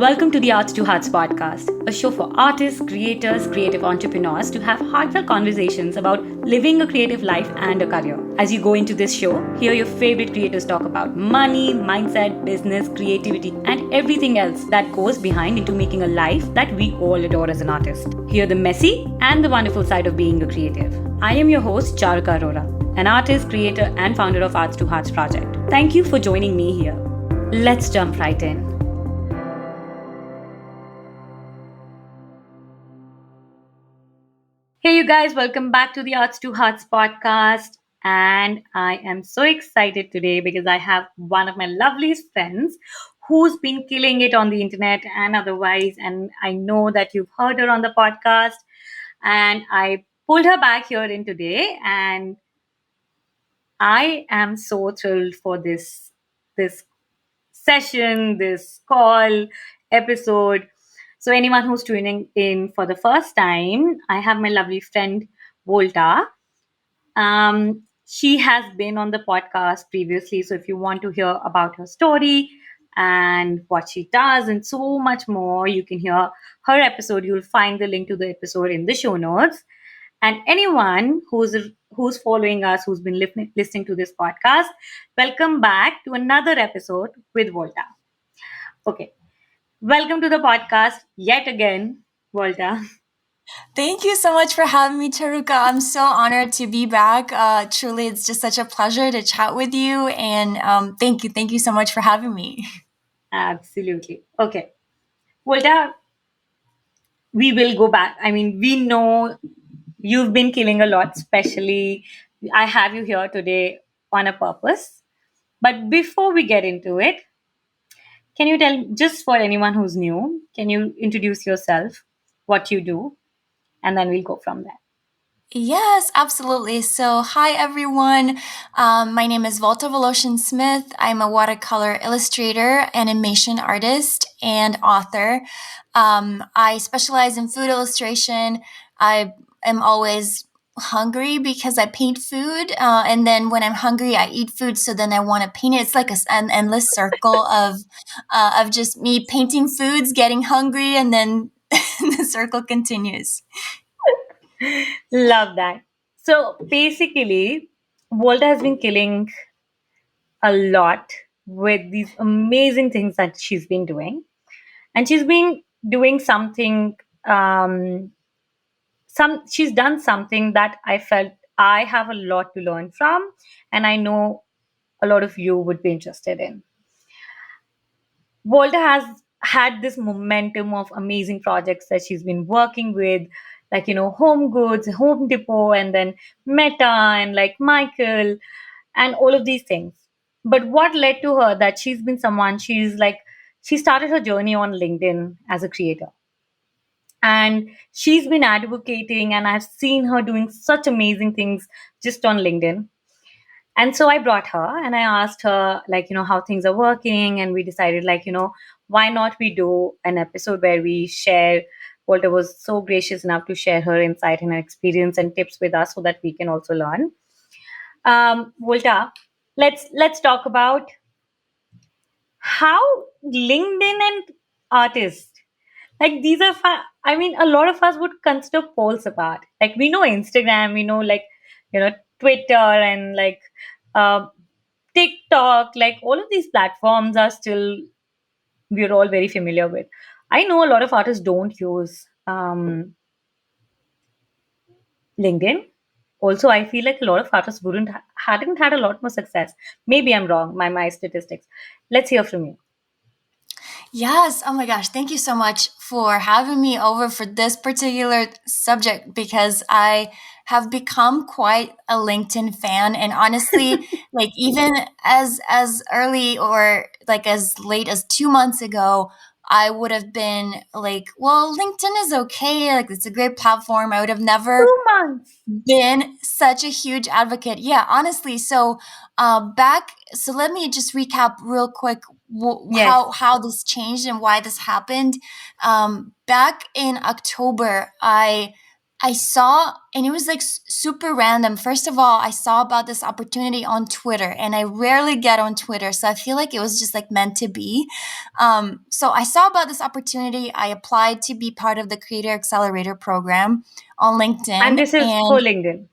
Welcome to the Arts to Hearts podcast, a show for artists, creators, creative entrepreneurs to have heartfelt conversations about living a creative life and a career. As you go into this show, hear your favorite creators talk about money, mindset, business, creativity, and everything else that goes behind into making a life that we all adore as an artist. Hear the messy and the wonderful side of being a creative. I am your host, Charika Arora, an artist, creator, and founder of Arts to Hearts project. Thank you for joining me here. Let's jump right in. Hey, you guys, welcome back to the Arts to Hearts podcast. And I am so excited today because I have one of my loveliest friends who's been killing it on the internet and otherwise. And I know that you've heard her on the podcast. And I pulled her back here in today. And I am so thrilled for this session, this call, episode. So, anyone who's tuning in for the first time, I have my lovely friend Volta. She has been on the podcast previously. So, if you want to hear about her story and what she does and so much more, you can hear her episode. You'll find the link to the episode in the show notes. And anyone who's following us, who's been listening to this podcast, welcome back to another episode with Volta. Okay, welcome to the podcast yet again, Volta. Thank you so much for having me, Taruka. I'm so honored to be back. Truly, it's just such a pleasure to chat with you. And thank you so much for having me. Absolutely. Okay, Volta, we will go back. I mean, we know you've been killing a lot, especially I have you here today on a purpose. But before we get into it, can you tell, just for anyone who's new, can you introduce yourself, what you do, and then we'll go from there. Yes, absolutely. So, hi everyone. My name is Volta Voloshin Smith. I'm a watercolor illustrator, animation artist, and author. I specialize in food illustration. I am always hungry because I paint food, and then when I'm hungry, I eat food. So then I want to paint it. It's like an endless circle of just me painting foods, getting hungry, and then the circle continues. Love that. So basically, Volta has been killing a lot with these amazing things that she's been doing. And she's been doing something, she's done something that I felt I have a lot to learn from. And I know a lot of you would be interested in. Volta has had this momentum of amazing projects that she's been working with, like, Home Goods, Home Depot, and then Meta, and like Michael, and all of these things. But what led to her that she started her journey on LinkedIn as a creator. And she's been advocating, and I've seen her doing such amazing things just on LinkedIn. And so I brought her and I asked her, like, how things are working. And we decided, like, why not we do an episode where we share. Walter was so gracious enough to share her insight and her experience and tips with us so that we can also learn. Walter, let's talk about how LinkedIn and artists, like, these are I mean, a lot of us would consider poles apart. Like, we know Instagram, we know, like, Twitter, and like uh, TikTok, like all of these platforms are still, we're all very familiar with. I know a lot of artists don't use LinkedIn. Also, I feel like a lot of artists hadn't had a lot more success. Maybe I'm wrong, my statistics. Let's hear from you. Yes. Oh my gosh. Thank you so much for having me over for this particular subject because I have become quite a LinkedIn fan. And honestly, like even as early or like as late as 2 months ago, I would have been like, well, LinkedIn is okay. Like it's a great platform. I would have never 2 months. been such a huge advocate. Yeah, honestly. So so let me just recap real quick Yes. how this changed and why this happened. Back in October, I I saw, and it was like super random. First of all, I saw about this opportunity on Twitter, and I rarely get on Twitter, so I feel like it was just like meant to be. So I saw about this opportunity. I applied to be part of the Creator Accelerator program on And LinkedIn, this is for and LinkedIn.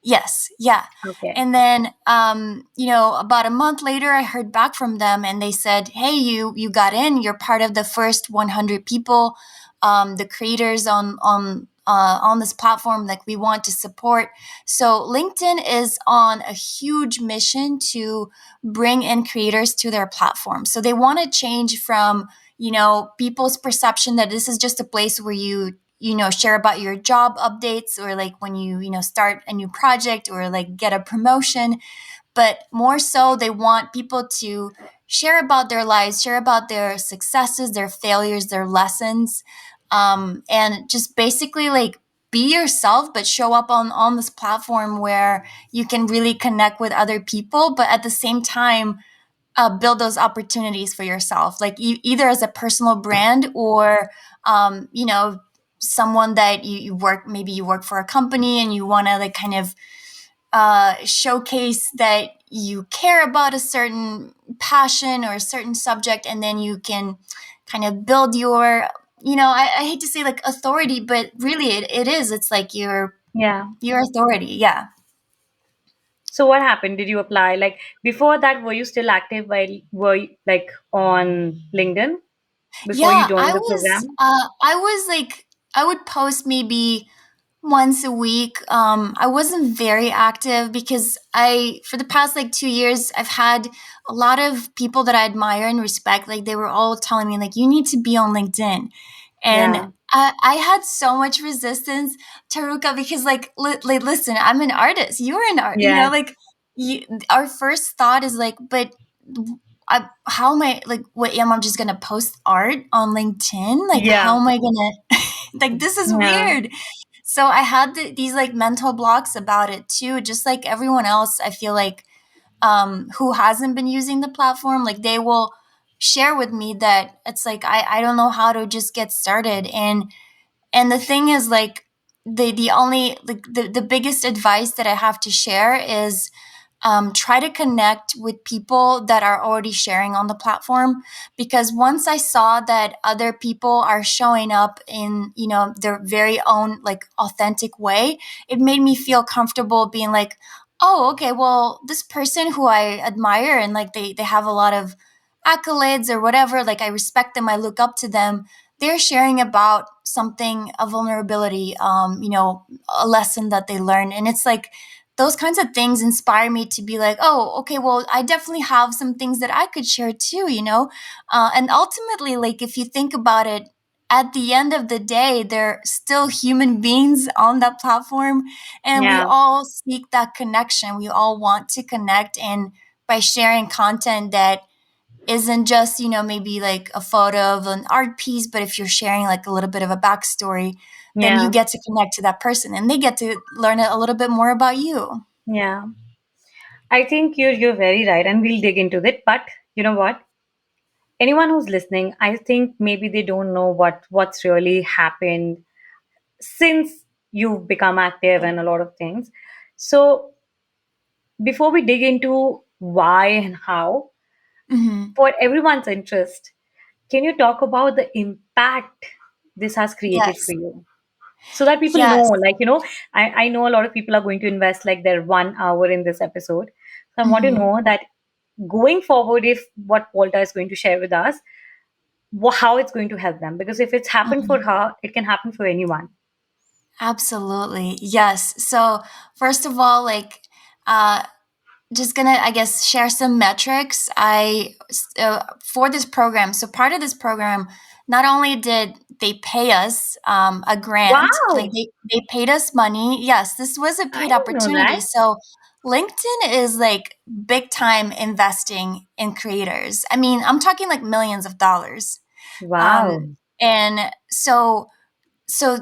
yes, yeah. Okay. And then, about a month later, I heard back from them, and they said, "Hey, you got in. You're part of the first 100 people, the creators on this platform. Like we want to support." So LinkedIn is on a huge mission to bring in creators to their platform. So they want to change from people's perception that this is just a place where you share about your job updates, or like when you start a new project or like get a promotion, but more so they want people to share about their lives, share about their successes, their failures, their lessons, and just basically like be yourself, but show up on this platform where you can really connect with other people, but at the same time build those opportunities for yourself, like either as a personal brand or someone that you work, maybe you work for a company and you want to like kind of showcase that you care about a certain passion or a certain subject, and then you can kind of build your I hate to say like authority, but really it is, it's like Yeah. your authority. Yeah. So what happened? Did you apply? Like before that, were you still active while were you, like on LinkedIn before you Yeah, joined the program? I was like, I would post maybe once a week. I wasn't very active because for the past like 2 years, I've had a lot of people that I admire and respect. Like they were all telling me like, you need to be on LinkedIn. And Yeah. I had so much resistance, Taruka, because like, listen, I'm an artist. You're an art, Yeah. like our first thought is like, but how am I like, what am I just gonna post art on LinkedIn? Like, how Yeah. am I gonna, like, this is Yeah. weird. So I had these like mental blocks about it too, just like everyone else. I feel like who hasn't been using the platform, like they will share with me that it's like I don't know how to just get started. And the thing is like the only like the biggest advice that I have to share is try to connect with people that are already sharing on the platform, because once I saw that other people are showing up in their very own like authentic way, it made me feel comfortable being like, oh, okay, well, this person who I admire and like they have a lot of accolades or whatever, like I respect them, I look up to them, they're sharing about something, a vulnerability, a lesson that they learned. And it's like those kinds of things inspire me to be like, oh, okay, well, I definitely have some things that I could share too. And ultimately, like, if you think about it, at the end of the day, they're still human beings on that platform. And we Yeah. all seek that connection. We all want to connect. And by sharing content that isn't just, maybe like a photo of an art piece, but if you're sharing like a little bit of a backstory, then you Yeah. get to connect to that person and they get to learn a little bit more about you. Yeah. I think you're very right, and we'll dig into it. But you know what? Anyone who's listening, I think maybe they don't know what's really happened since you've become active and a lot of things. So before we dig into why and how, Hmm. for everyone's interest, can you talk about the impact this has created for Yes. you? So that people know, Yes. like, I know a lot of people are going to invest like their 1 hour in this episode. So I want to Hmm. know that going forward, if what Volta is going to share with us, how it's going to help them. Because if it's happened for Hmm. her, it can happen for anyone. Absolutely. Yes. So, first of all, like, uh, just gonna, I guess, share some metrics for this program. So part of this program, not only did they pay us a grant, like Wow, they paid us money. Yes, this was a I paid didn't know opportunity. that. So LinkedIn is like big time investing in creators. I mean, I'm talking like millions of dollars. Wow. And so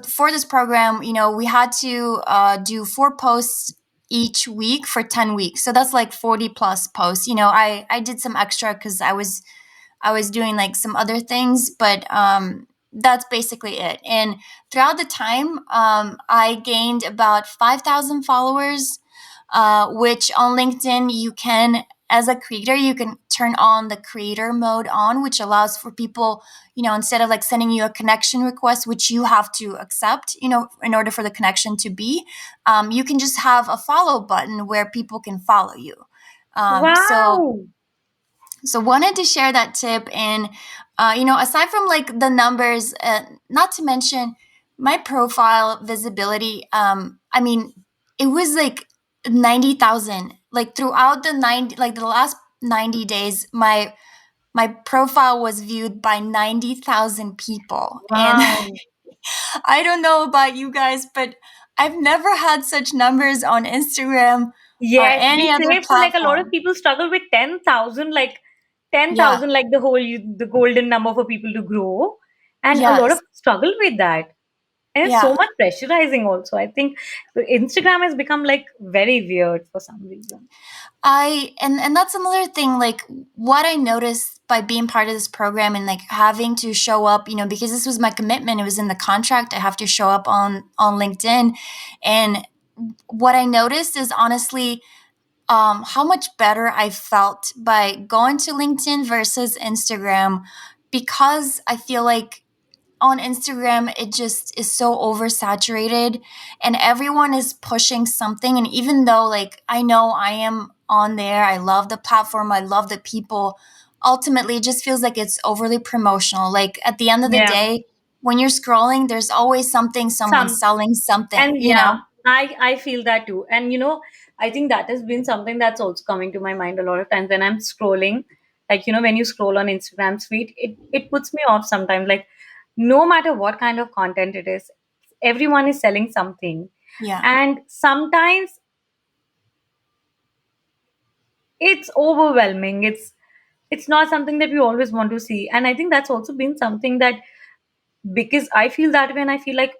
for this program, we had to do 4 posts each week for 10 weeks. So that's like 40 plus posts. I did some extra because I was doing like some other things, but that's basically it. And throughout the time, I gained about 5,000 followers, which on LinkedIn, you can, as a creator, you can turn on the creator mode on, which allows for people, instead of like sending you a connection request, which you have to accept, in order for the connection to be, you can just have a follow button where people can follow you. So Wow. wanted to share that tip. And aside from like the numbers, not to mention my profile visibility, I mean, it was like 90,000, like throughout the 90, like the last 90 days, my profile was viewed by 90,000 people. And Wow. I don't know about you guys, but I've never had such numbers on Instagram or Yes, any we other say for like a lot of platform. people struggle with 10,000, like Yeah. 10,000, like the golden number for people to grow. And a lot Yes. of struggle with that. And it's so Yeah. much pressurizing also. I think Instagram has become like very weird for some reason. And that's another thing, like what I noticed by being part of this program and like having to show up, because this was my commitment, it was in the contract, I have to show up on LinkedIn. And what I noticed is honestly, how much better I felt by going to LinkedIn versus Instagram, because I feel like on Instagram, it just is so oversaturated and everyone is pushing something. And even though, like, I know I am on there, I love the platform, I love the people, ultimately, it just feels like it's overly promotional. Like, at the end of the Yeah. day, when you're scrolling, there's always something, someone Some selling something, And yeah, I feel that too. And I think that has been something that's also coming to my mind a lot of times when I'm scrolling. Like, when you scroll on Instagram's feed, it puts me off sometimes. Like, no matter what kind of content it is, everyone is selling something. Yeah. And sometimes it's overwhelming. It's not something that we always want to see. And I think that's also been something that, because I feel that when I feel like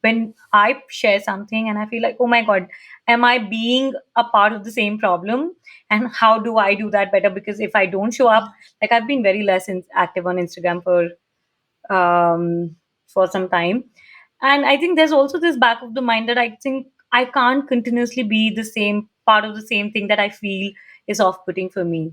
when I share something and I feel like, oh my God, am I being a part of the same problem? And how do I do that better? Because if I don't show up, like I've been very less active on Instagram for some time. And I think there's also this back of the mind that I think I can't continuously be the same part of the same thing that I feel is off putting for me.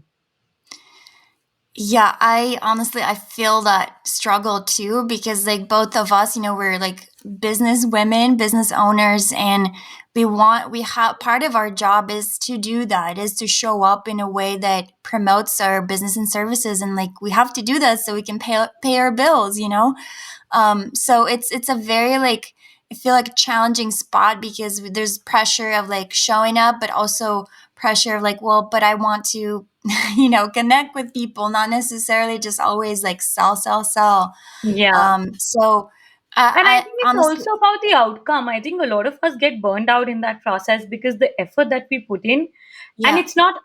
Yeah, I honestly I feel that struggle too, because like both of us, we're like business women, business owners, and we have part of our job is to do that, is to show up in a way that promotes our business and services, and like we have to do that so we can pay our bills. So it's a very like I feel like a challenging spot, because there's pressure of like showing up, but also pressure of like, well, but I want to, connect with people, not necessarily just always like sell. Yeah. So And I I think it's honestly, also about the outcome. I think a lot of us get burned out in that process because the effort that we put in, and yeah. it's not,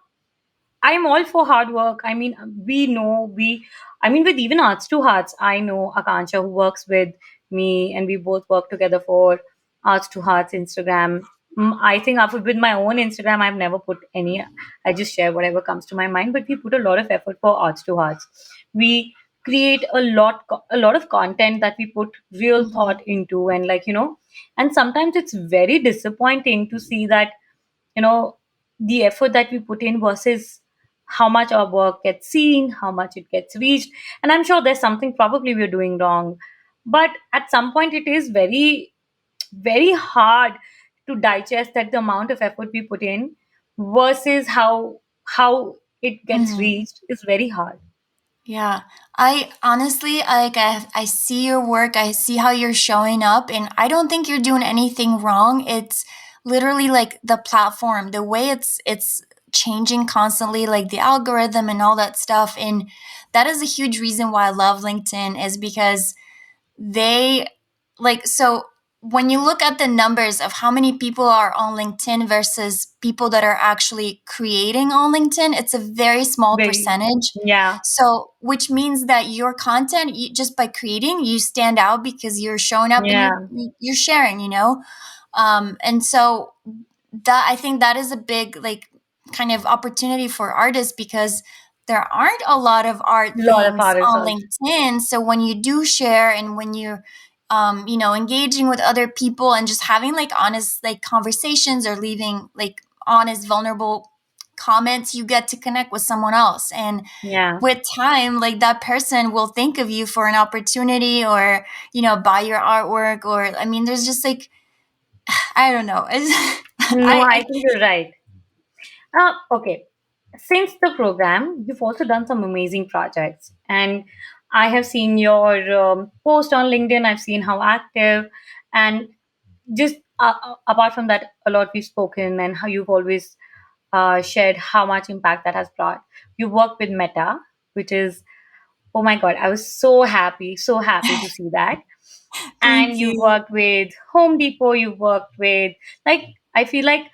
I'm all for hard work. I mean, I mean, with even Arts to Hearts, I know Akansha who works with me, and we both work together for Arts to Hearts Instagram. I think with my own Instagram, I've never put any, I just share whatever comes to my mind, but we put a lot of effort for Arts to Hearts. We create a lot of content that we put real thought Mhm. into, and and sometimes it's very disappointing to see that you know the effort that we put in versus how much our work gets seen, how much it gets reached. And I'm sure there's something probably we're doing wrong, but at some point it is very, very hard to digest that the amount of effort we put in versus how it gets Mhm. reached is very hard. Yeah, I honestly like I see your work, I see how you're showing up, and I don't think you're doing anything wrong. It's literally like the platform, the way it's changing constantly, like the algorithm and all that stuff. And that is a huge reason why I love LinkedIn, is because they like so when you look at the numbers of how many people are on LinkedIn versus people that are actually creating on LinkedIn, it's a very small Very. percentage. Yeah. So, which means that your content, just by creating, you stand out because you're showing up and Yeah. you're sharing. And so that I think that is a big like kind of opportunity for artists, because there aren't a lot of art Lot of things artists on also. LinkedIn. So when you do share and when you're engaging with other people and just having like honest like conversations or leaving like honest vulnerable comments, you get to connect with someone else. And Yeah. with time, like that person will think of you for an opportunity or buy your artwork. Or I mean, there's just like, I don't know. No, I I think you're right. Okay. Since the program, you've also done some amazing projects, and I have seen your post on LinkedIn. I've seen how active, and just apart from that, a lot we've spoken, and how you've always shared how much impact that has brought. You work with Meta, which is, oh my God, I was so happy to see that. And thank you you. worked with Home Depot. You worked with, like, I feel like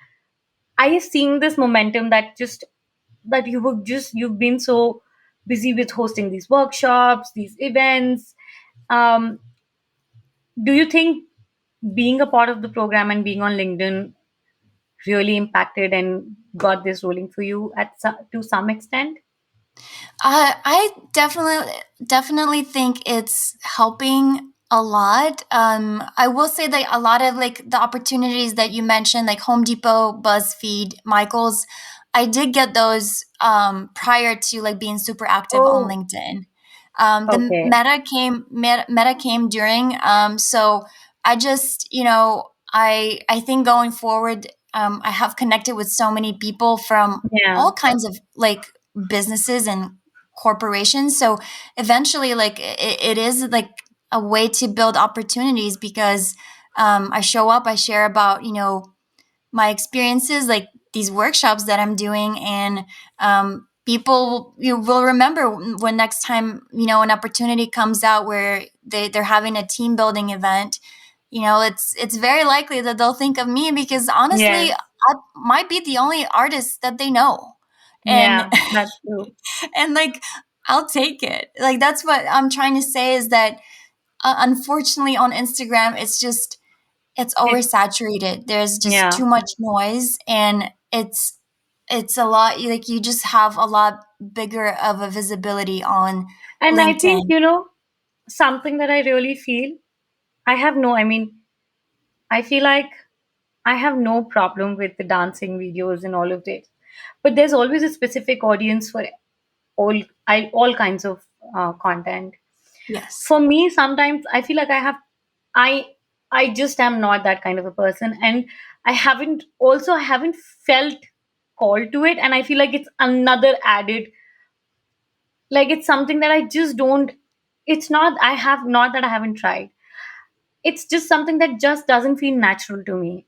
I have seen this momentum that you've been so busy with hosting these workshops, these events. Um, do you think being a part of the program and being on LinkedIn really impacted and got this rolling for you to some extent? I definitely think it's helping a lot. I will say that a lot of like the opportunities that you mentioned, like Home Depot, BuzzFeed, Michaels, I did get those prior to like being super active on Oh, LinkedIn. The okay. Meta came during. So I just I think going forward, I have connected with so many people from Yeah. all kinds of like businesses and corporations. So eventually, like it is like a way to build opportunities because I show up, I share about my experiences, like these workshops that I'm doing, and people you will remember when next time an opportunity comes out where they're having a team building event. It's very likely that they'll think of me because honestly, Yes. I might be the only artist that they know, and Yeah, that's true. and like I'll take it. Like that's what I'm trying to say is that unfortunately on Instagram it's It's oversaturated. There's just yeah. too much noise and it's a lot like you just have a lot bigger of a visibility on And I think, LinkedIn. something that I really feel, I mean, I feel like I have no problem with the dancing videos and all of this. But there's always a specific audience for all kinds of content. Yes. For me, sometimes I feel like I I just am not that kind of a person, and I haven't felt called to it, and I feel like it's another added, like it's something that I just don't. It's not I have not that I haven't tried. It's just something that just doesn't feel natural to me.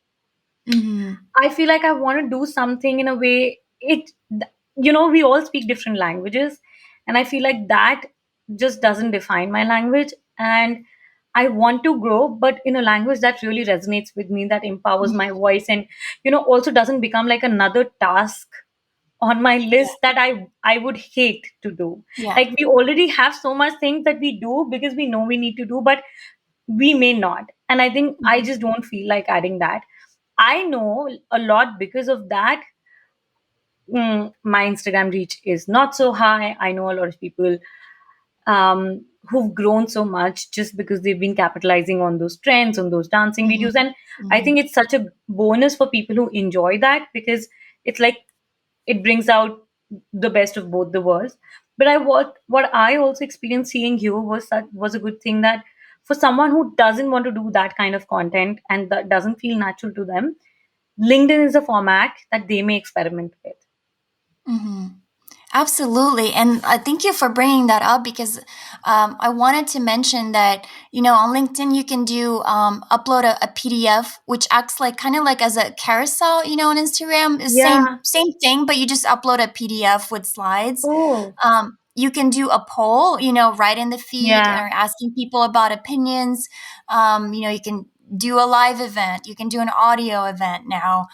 Hmm. I feel like I want to do something in a way we all speak different languages, and I feel like that just doesn't define my language. And I want to grow, but in a language that really resonates with me, that empowers my voice, and also doesn't become like another task on my Yeah. list that I would hate to do. Yeah. Like we already have so much things that we do because we know we need to do, but we may not. And I think I Mhm. just don't feel like adding that. I know a lot because of that. My Instagram reach is not so high. I know a lot of people who've grown so much just because they've been capitalizing on those trends, on those dancing videos. Mhm. And I think Mhm. it's such a bonus for people who enjoy that, because it's like it brings out the best of both the worlds. But what I also experienced seeing you was a good thing, that for someone who doesn't want to do that kind of content and that doesn't feel natural to them, LinkedIn is a format that they may experiment with. Mhm. Absolutely. And thank you for bringing that up because I wanted to mention that, on LinkedIn, you can do upload a PDF, which acts like kind of like as a carousel, on Instagram is Yeah. same thing, but you just upload a PDF with slides. Oh, You can do a poll, right in the feed yeah. or asking people about opinions. You can do a live event. You can do an audio event now.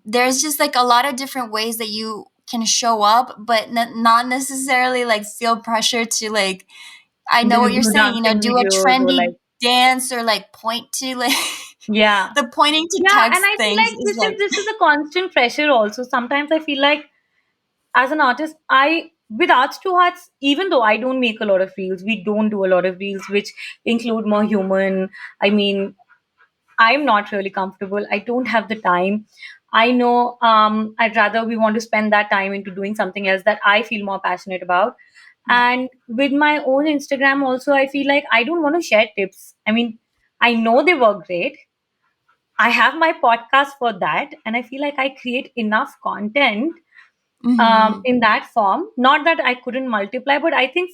There's just like a lot of different ways that you can show up, but not necessarily like feel pressure to like, I know what Do you're saying, dancing do a videos or trendy like, dance or like point to like yeah. the pointing to Yeah, and text I feel things like is this like, is this is a constant pressure also. Sometimes I feel like as an artist, I with Arts to Hearts, even though I don't make a lot of reels, we don't do a lot of reels which include more human. I mean, I'm not really comfortable. I don't have the time. I know I'd rather we want to spend that time into doing something else that I feel more passionate about. Yeah. And with my own Instagram, also, I feel like I don't want to share tips. I mean, I know they work great. I have my podcast for that, and I feel like I create enough content Mm-hmm. in that form. Not that I couldn't multiply, but I think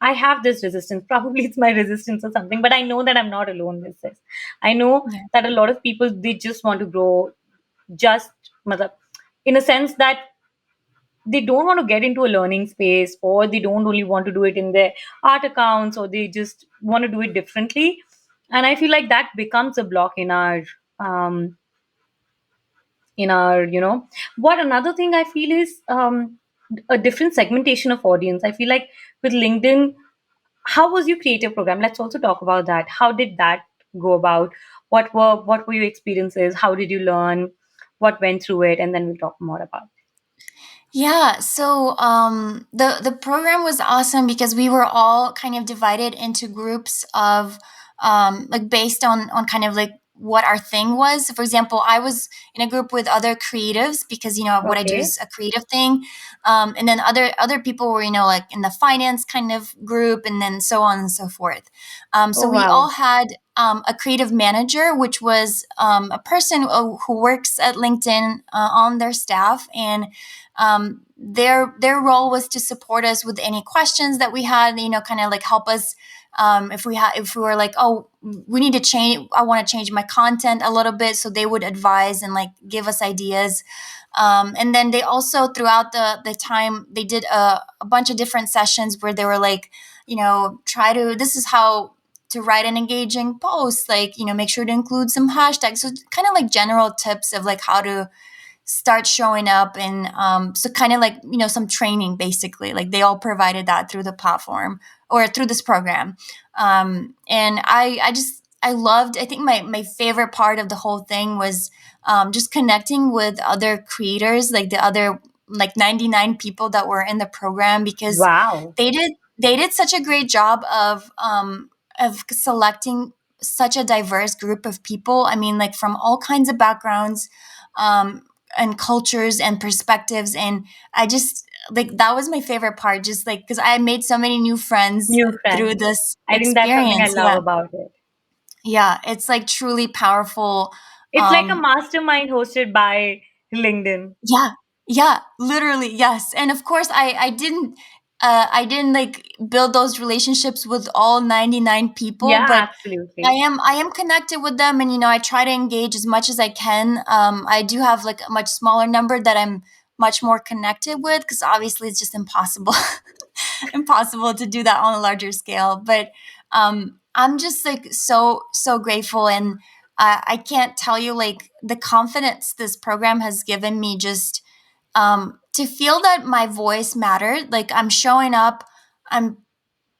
I have this resistance. Probably it's my resistance or something, but I know that I'm not alone with this. I know Yeah. that a lot of people they just want to grow, just matlab, in a sense that they don't want to get into a learning space, or they don't only want to do it in their art accounts, or they just want to do it differently. And I feel like that becomes a block um, in our what another thing I feel is a different segmentation of audience. I feel like with LinkedIn, how was your creative program? Let's also talk about that. How did that go about? What were your experiences? How did you learn? What went through it? And then we'll talk more about Yeah, so the program was awesome because we were all kind of divided into groups of like based on kind of like what our thing was. For example, I was in a group with other creatives because it. what I do Okay. is a creative thing, and then other people were like in the finance kind of group, and then so on and so forth. So Oh we wow. all had a creative manager, which was a person who works at LinkedIn on their staff, and their role was to support us with any questions that we had, kind of like help us if we were like, oh, we need to change, I want to change my content a little bit, so they would advise and like give us ideas. And then they also throughout the time they did a bunch of different sessions where they were like, try to, this is how to write an engaging post, like, make sure to include some hashtags, so kind of like general tips of like how to start showing up. And so kind of like some training, basically, like they all provided that through the platform or through this program. And I loved, I think my favorite part of the whole thing was just connecting with other creators, like the other like 99 people that were in the program, because Wow. they did such a great job of selecting such a diverse group of people. I mean, like from all kinds of backgrounds, um, and cultures and perspectives. And I just like that was my favorite part, just like because I made so many new friends New through friends. this I think that's something I experience. love Yeah. about it. Yeah. It's like truly powerful. It's like a Um, mastermind hosted by LinkedIn. Yeah, yeah, literally, yes. And of course, I didn't like build those relationships with all 99 people, Yeah, but I absolutely. am I am connected with them, and I try to engage as much as I can. I do have like a much smaller number that I'm much more connected with, because obviously it's just impossible impossible to do that on a larger scale. But I'm just like so grateful, and I can't tell you like the confidence this program has given me, just to feel that my voice mattered. Like I'm showing up, I'm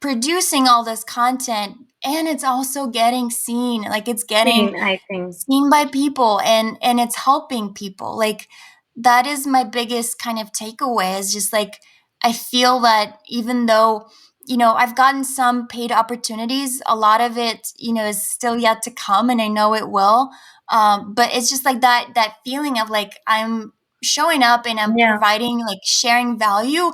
producing all this content, and it's also getting seen. Like it's getting Seen, I think. seen by people, and it's helping people. Like that is my biggest kind of takeaway, is just like I feel that even though I've gotten some paid opportunities, a lot of it is still yet to come, and I know it will. But it's just like that feeling of like I'm showing up and I'm Yeah. providing, like sharing value,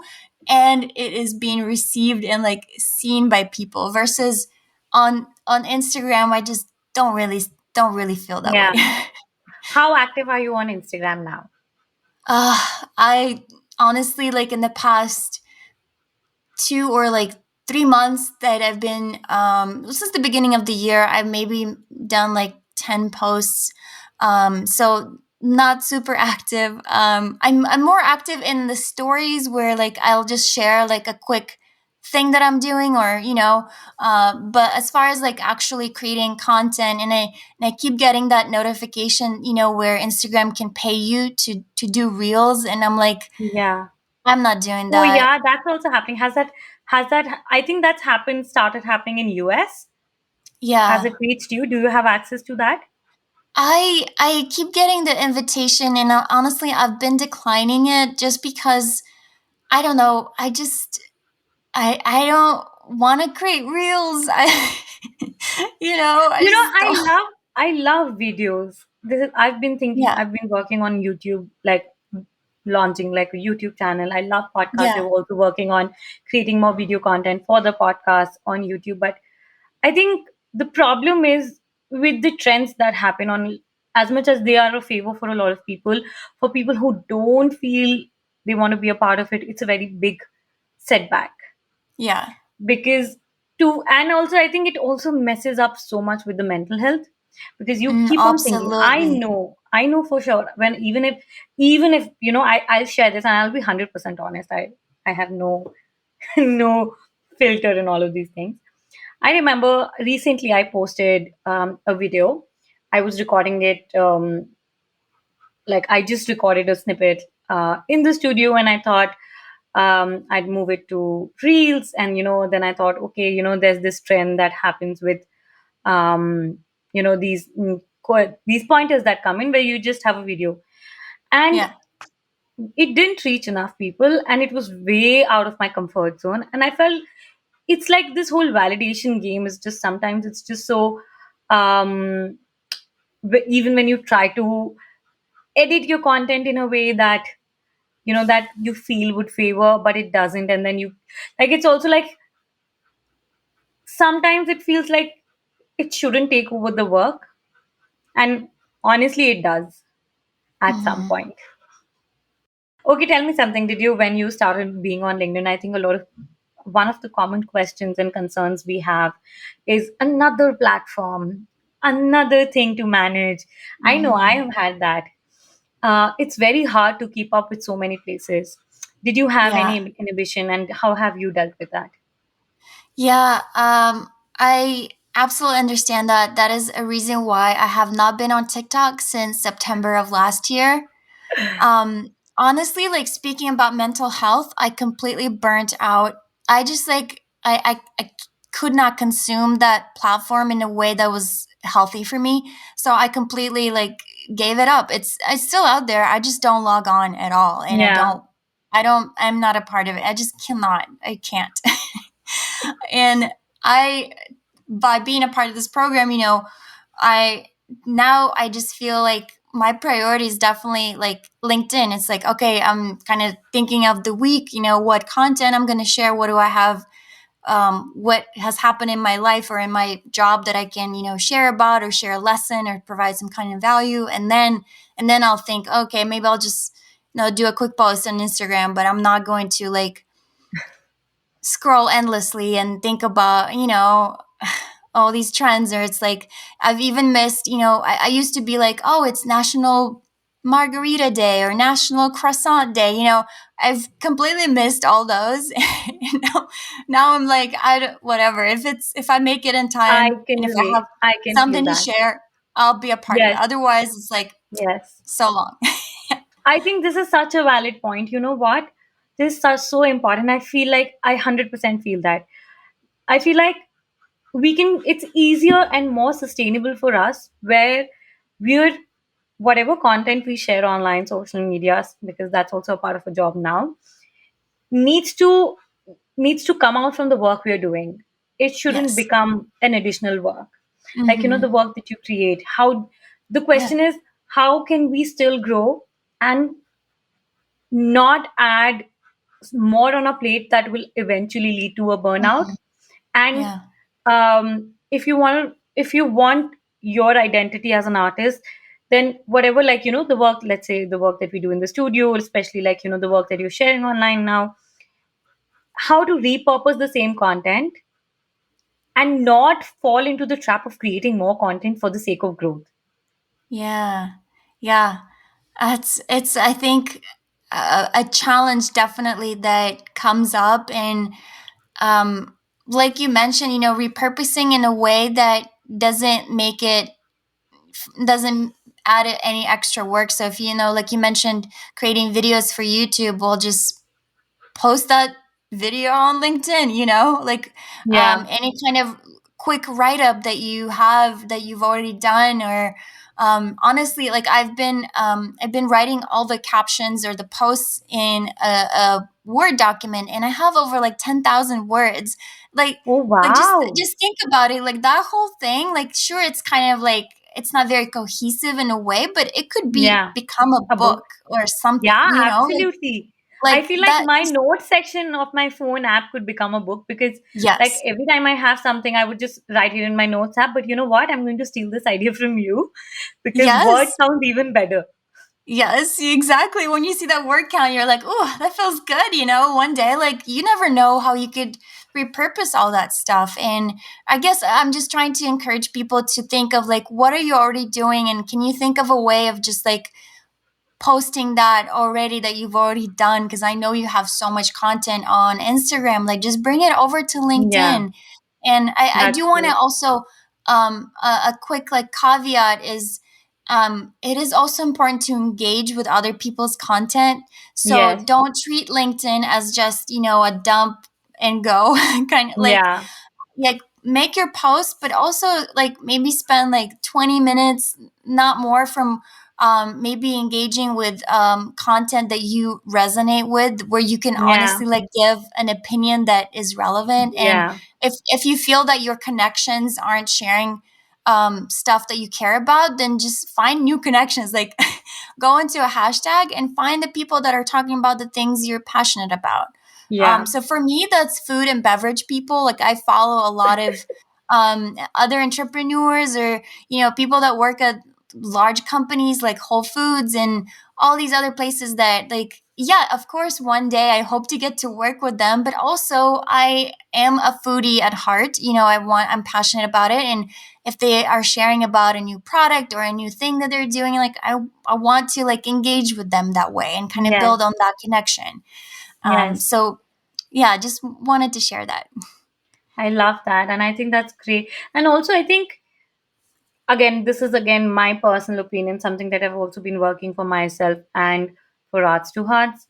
and it is being received and like seen by people, versus on Instagram, I just don't really feel that way. Yeah. How active are you on Instagram now? I honestly, like in the past 2 or like 3 months that I've been since the beginning of the year, I've maybe done like 10 posts. So not super active. I'm more active in the stories, where like I'll just share like a quick thing that I'm doing, or but as far as like actually creating content, and I keep getting that notification, where Instagram can pay you to do reels, and I'm like, Yeah. I'm not doing Oh that. yeah, that's also happening. Has that I think that's started happening in US. Has Yeah. it reached you? Do you have access to that? I keep getting the invitation, and honestly, I've been declining it just because I don't know. I don't want to create reels. I You know, just don't. I love videos. I've been working on YouTube, like launching like a YouTube channel. I love podcasts. Yeah, We're also working on creating more video content for the podcast on YouTube. But I think the problem is with the trends that happen on, as much as they are a favor for a lot of people, for people who don't feel they want to be a part of it, it's a very big setback. yeah, Because to and also I think it also messes up so much with the mental health, because you keep on thinking, absolutely. I know for sure, when even if you know, I'll share this and I'll be 100% honest. I have no no filter in all of these things. I remember recently I posted a video. I was recording it, like I just recorded a snippet in the studio, and I thought I'd move it to reels. And then I thought, okay, there's this trend that happens with um, these pointers that come in where you just have a video, and Yeah. it didn't reach enough people, and it was way out of my comfort zone. And I felt it's like this whole validation game is just sometimes it's just so um, even when you try to edit your content in a way that that you feel would favor, but it doesn't. And then you, like, it's also like sometimes it feels like it shouldn't take over the work, and honestly it does at some Hmm. point. Okay, tell me something. Did you, when you started being on LinkedIn, I think a lot of one of the common questions and concerns we have is another platform, another thing to manage. I know I Hmm. have had that. It's very hard to keep up with so many places. Did you have any Yeah. inhibition, and how have you dealt with that? Yeah, I absolutely understand that. That is a reason why I have not been on TikTok since September of last year. Honestly, like speaking about mental health, I completely burnt out. I just like I could not consume that platform in a way that was healthy for me. So I completely like gave it up. It's still out there. I just don't log on at all, and Yeah. I'm not a part of it. I just cannot. I can't. And I by being a part of this program, I now I just feel like my priority is definitely like LinkedIn. It's like, okay, I'm kind of thinking of the week, what content I'm going to share, what do I have, what has happened in my life or in my job that I can, share about or share a lesson or provide some kind of value. And then I'll think, okay, maybe I'll just, do a quick post on Instagram, but I'm not going to like scroll endlessly and think about, all these trends. Or it's like I've even missed, I used to be like, oh, it's National Margarita Day or National Croissant Day. I've completely missed all those. now, now I'm like, whatever. If I make it in I time can and if I have relate. I can feel something to that. share, I'll be a part of it. Yes. Otherwise, it's like Yes. so long. I think this is such a valid point. You know what? This is so important. I feel like I 100% feel that. I feel like it's easier and more sustainable for us where we're, whatever content we share online, social medias, because that's also a part of a job now, needs to needs to come out from the work we're doing. It shouldn't Yes. become an additional work. Like, the Hmm. work that you create. How the Yeah. question is, how can we still grow and not add more on a plate that will eventually lead to a burnout? Hmm. And Yeah. if you want your identity as an artist, then whatever, like, the work, let's say the work that we do in the studio, especially like, the work that you're sharing online now, how to repurpose the same content and not fall into the trap of creating more content for the sake of growth. Yeah. Yeah. It's I think a challenge definitely that comes up. And um like you mentioned, repurposing in a way that doesn't add any extra work. So if like you mentioned, creating videos for YouTube, we'll just post that video on LinkedIn, like Yeah. any kind of quick write up that you have that you've already done, or Honestly, like I've been writing all the captions or the posts in a Word document, and I have over like 10,000 words. Like Oh, like just wow. just think about it. Like that whole thing. Like sure, it's kind of like it's not very cohesive in a way, but it could be Yeah. become a A book. book or something. Yeah, Like absolutely. I feel like that. my Just notes section of my phone app could become a book because, like, yes, every time I have something, I would just write it in my notes app. But you know what? I'm going to steal this idea from you because words yes. sound even better. Yes, exactly. When you see that word count, you're like, oh, that feels good. One day, like, you never know how you could repurpose all that stuff. And I guess I'm just trying to encourage people to think of like, what are you already doing? And can you think of a way of just like posting that already that you've already done? Because I know you have so much content on Instagram. Like, just bring it over to Yeah, LinkedIn. And I that's do want to true. also, a quick like caveat is, it is also important to engage with other people's content. So Yes. don't treat LinkedIn as just, a dump and go kind of Yeah. like make your post, but also like maybe spend like 20 minutes, not more, from maybe engaging with content that you resonate with, where you can Yeah. honestly like give an opinion that is relevant. And Yeah. if you feel that your connections aren't sharing stuff that you care about, then just find new connections. Like go into a hashtag and find the people that are talking about the things you're passionate about. Yeah. So for me, that's food and beverage people. Like I follow a lot of other entrepreneurs, or people that work at large companies like Whole Foods and all these other places that, like, yeah, of course, one day I hope to get to work with them. But also, I am a foodie at heart. I'm passionate about it, and if they are sharing about a new product or a new thing that they're doing, like I want to like engage with them that way and kind of Yes. build on that connection. Yes. So yeah, just wanted to share that. I love that. And I think that's great. And also, I think, again, this is again my personal opinion, something that I've also been working for myself and for Arts to Hearts.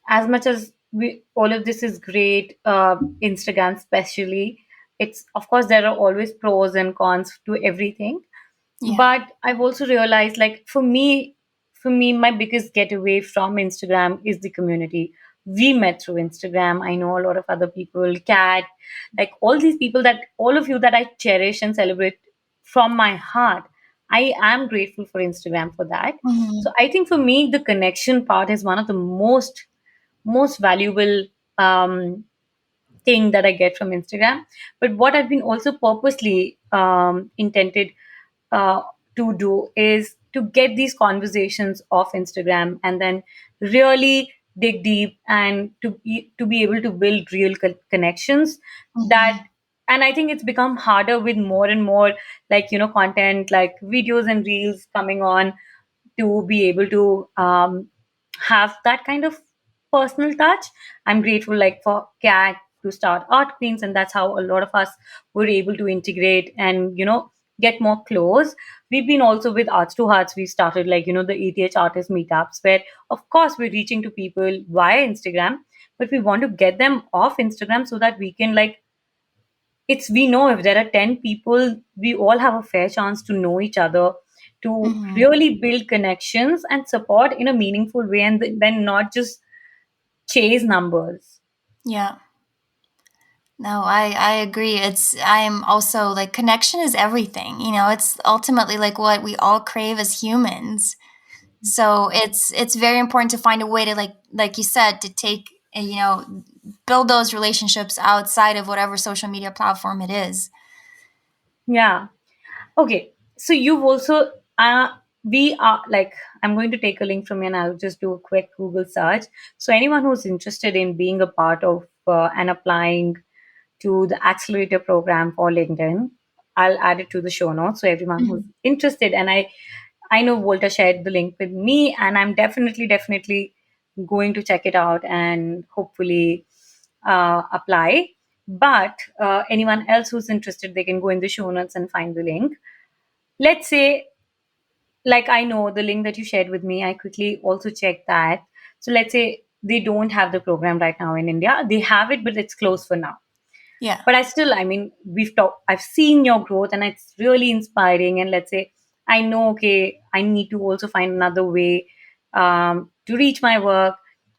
As much as we all of this is great, Instagram especially, it's, of course, there are always pros and cons to everything. Yeah. But I've also realized, like, for me my biggest getaway from Instagram is the community. We met through Instagram. I know a lot of other people, Cat, like all these people, that all of you that I cherish and celebrate from my heart. I am grateful for Instagram for that. So Hmm. I think for me the connection part is one of the most valuable um, thing that I get from Instagram. But what I've been also purposely intended uh, to do is to get these conversations off Instagram and then really dig deep and to be able to build real connections that. Hmm. And I think it's become harder with more and more, like, content like videos and reels coming on, to be able to have that kind of personal touch. I'm grateful, like, for Cat to start Art Queens, and that's how a lot of us were able to integrate and get more close. We've been also with Arts to Hearts. We started, like, the ETH artist meetups, where of course we're reaching to people via Instagram, but we want to get them off Instagram so that we can, like, we know if there are 10 people, we all have a fair chance to know each other, to Hmm. really build connections and support in a meaningful way, and then not just chase numbers. Yeah. No, I agree. I'm also like connection is everything. It's ultimately like what we all crave as humans. So it's very important to find a way to like you said, to take build those relationships outside of whatever social media platform it is. Yeah. Okay. So you've also, we are like, I'm going to take a link from you and I'll just do a quick Google search. So anyone who's interested in being a part of and applying to the Accelerator program for LinkedIn, I'll add it to the show notes. So everyone who's Mhm. interested, and I know Volta shared the link with me, and I'm definitely going to check it out and hopefully apply. But anyone else who's interested, they can go in the show notes and find the link. Let's say, like, I know the link that you shared with me, I quickly also checked that. So let's say they don't have the program right now in India. They have it, but it's closed for now. Yeah. But I mean, I've seen your growth and it's really inspiring. And let's say I know, okay, I need to also find another way to reach my work.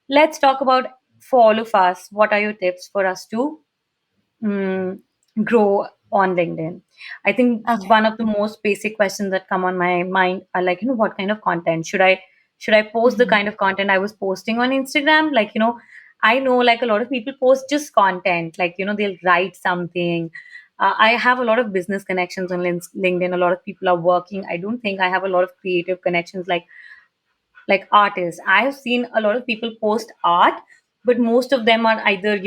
Let's talk about, for all of us, what are your tips for us to mm, grow on LinkedIn? I think Okay. one of the most basic questions that come on my mind are like, what kind of content should I post the Mhm. kind of content I was posting on Instagram? Like, I know like a lot of people post just content, like, they'll write something. I have a lot of business connections on LinkedIn. A lot of people are working. I don't think I have a lot of creative connections like artists. I have seen a lot of people post art, but most of them are either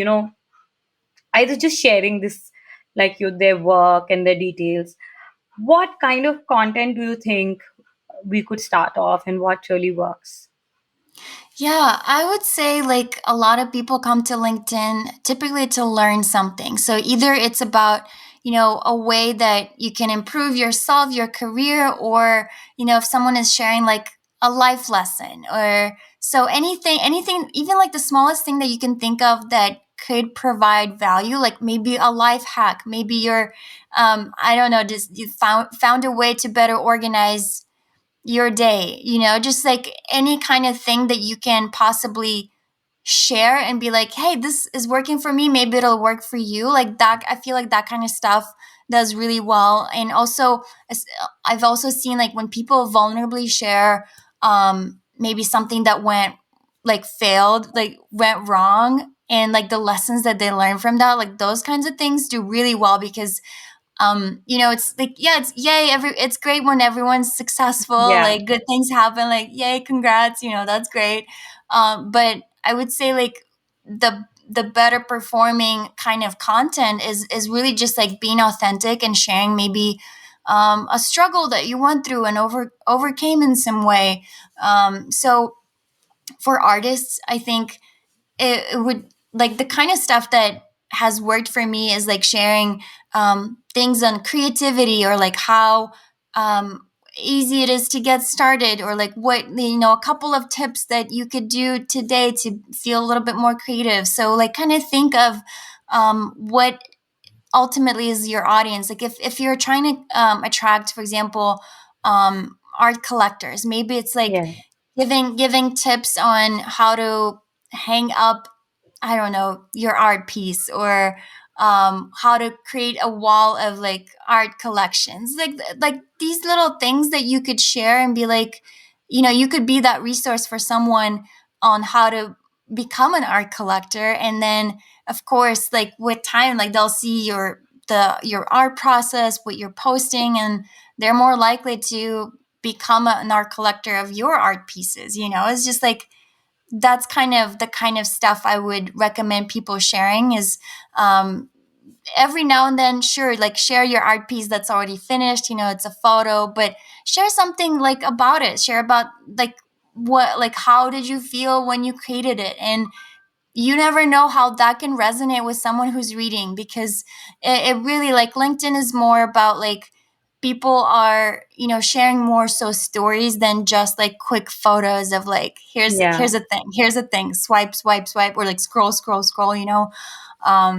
just sharing this, like their work and their details. What kind of content do you think we could start off, and what really works? Yeah, I would say like a lot of people come to LinkedIn typically to learn something. So either it's about, a way that you can improve yourself, your career, or, if someone is sharing like a life lesson or so anything, even like the smallest thing that you can think of that could provide value, like maybe a life hack, maybe you're, I don't know, just you found a way to better organize your day, just like any kind of thing that you can possibly share and be like, hey, this is working for me. Maybe it'll work for you. Like that, I feel like that kind of stuff does really well. And also, I've also seen like when people vulnerably share maybe something that failed, like went wrong. And like the lessons that they learned from that, like those kinds of things do really well because it's like, yeah, it's yay, it's great when everyone's successful, Yeah, like good things happen, like yay, congrats, that's great. But I would say like the better performing kind of content is really just like being authentic and sharing maybe a struggle that you went through and overcame in some way. So for artists, I think it would like the kind of stuff that has worked for me is like sharing things on creativity or like how easy it is to get started or like what a couple of tips that you could do today to feel a little bit more creative. So like kind of think of what ultimately is your audience. Like if you're trying to attract, for example, art collectors, maybe it's like yeah, giving tips on how to hang up, I don't know, your art piece or how to create a wall of like art collections, like these little things that you could share and be like, you could be that resource for someone on how to become an art collector. And then of course, like with time, like they'll see your art process, what you're posting, and they're more likely to become an art collector of your art pieces. It's just like that's kind of the kind of stuff I would recommend people sharing is every now and then, sure, like share your art piece that's already finished, it's a photo, but share something like about it, share about like what, like how did you feel when you created it, and you never know how that can resonate with someone who's reading because it really like LinkedIn is more about like people are sharing more so stories than just like quick photos of like yeah, here's a thing, swipe swipe swipe, or like scroll scroll scroll,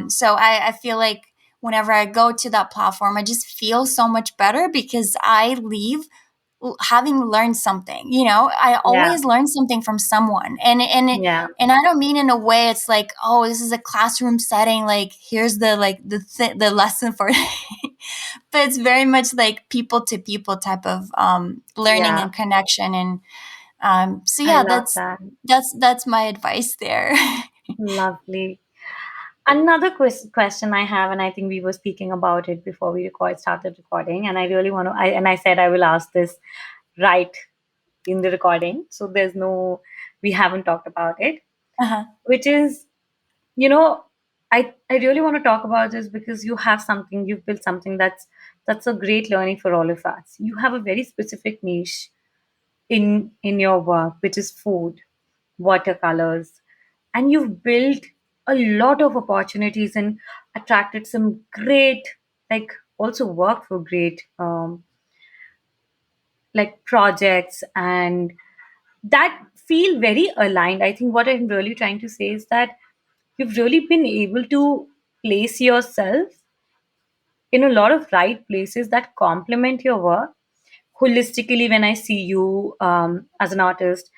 so I feel like whenever I go to that platform I just feel so much better because I leave having learned something. I yeah, always learn something from someone, yeah, and I don't mean in a way it's like, oh, this is a classroom setting, like here's the lesson for but it's very much like people to people type of learning yeah. and connection. And so I yeah, love that. that's my advice there. Lovely. Another question I have, and I think we were speaking about it before we started recording, and I really want to. I said I will ask this right in the recording, so there's no, we haven't talked about it, Uh-huh. which is, you know, I really want to talk about this because you've built something that's a great learning for all of us. You have a very specific niche in your work, which is food, watercolors, and you've built a lot of opportunities and attracted some great, like also worked for great like projects, and that feel very aligned. I think what I'm really trying to say is that you've really been able to place yourself in a lot of right places that complement your work, holistically, when I see you as an artist,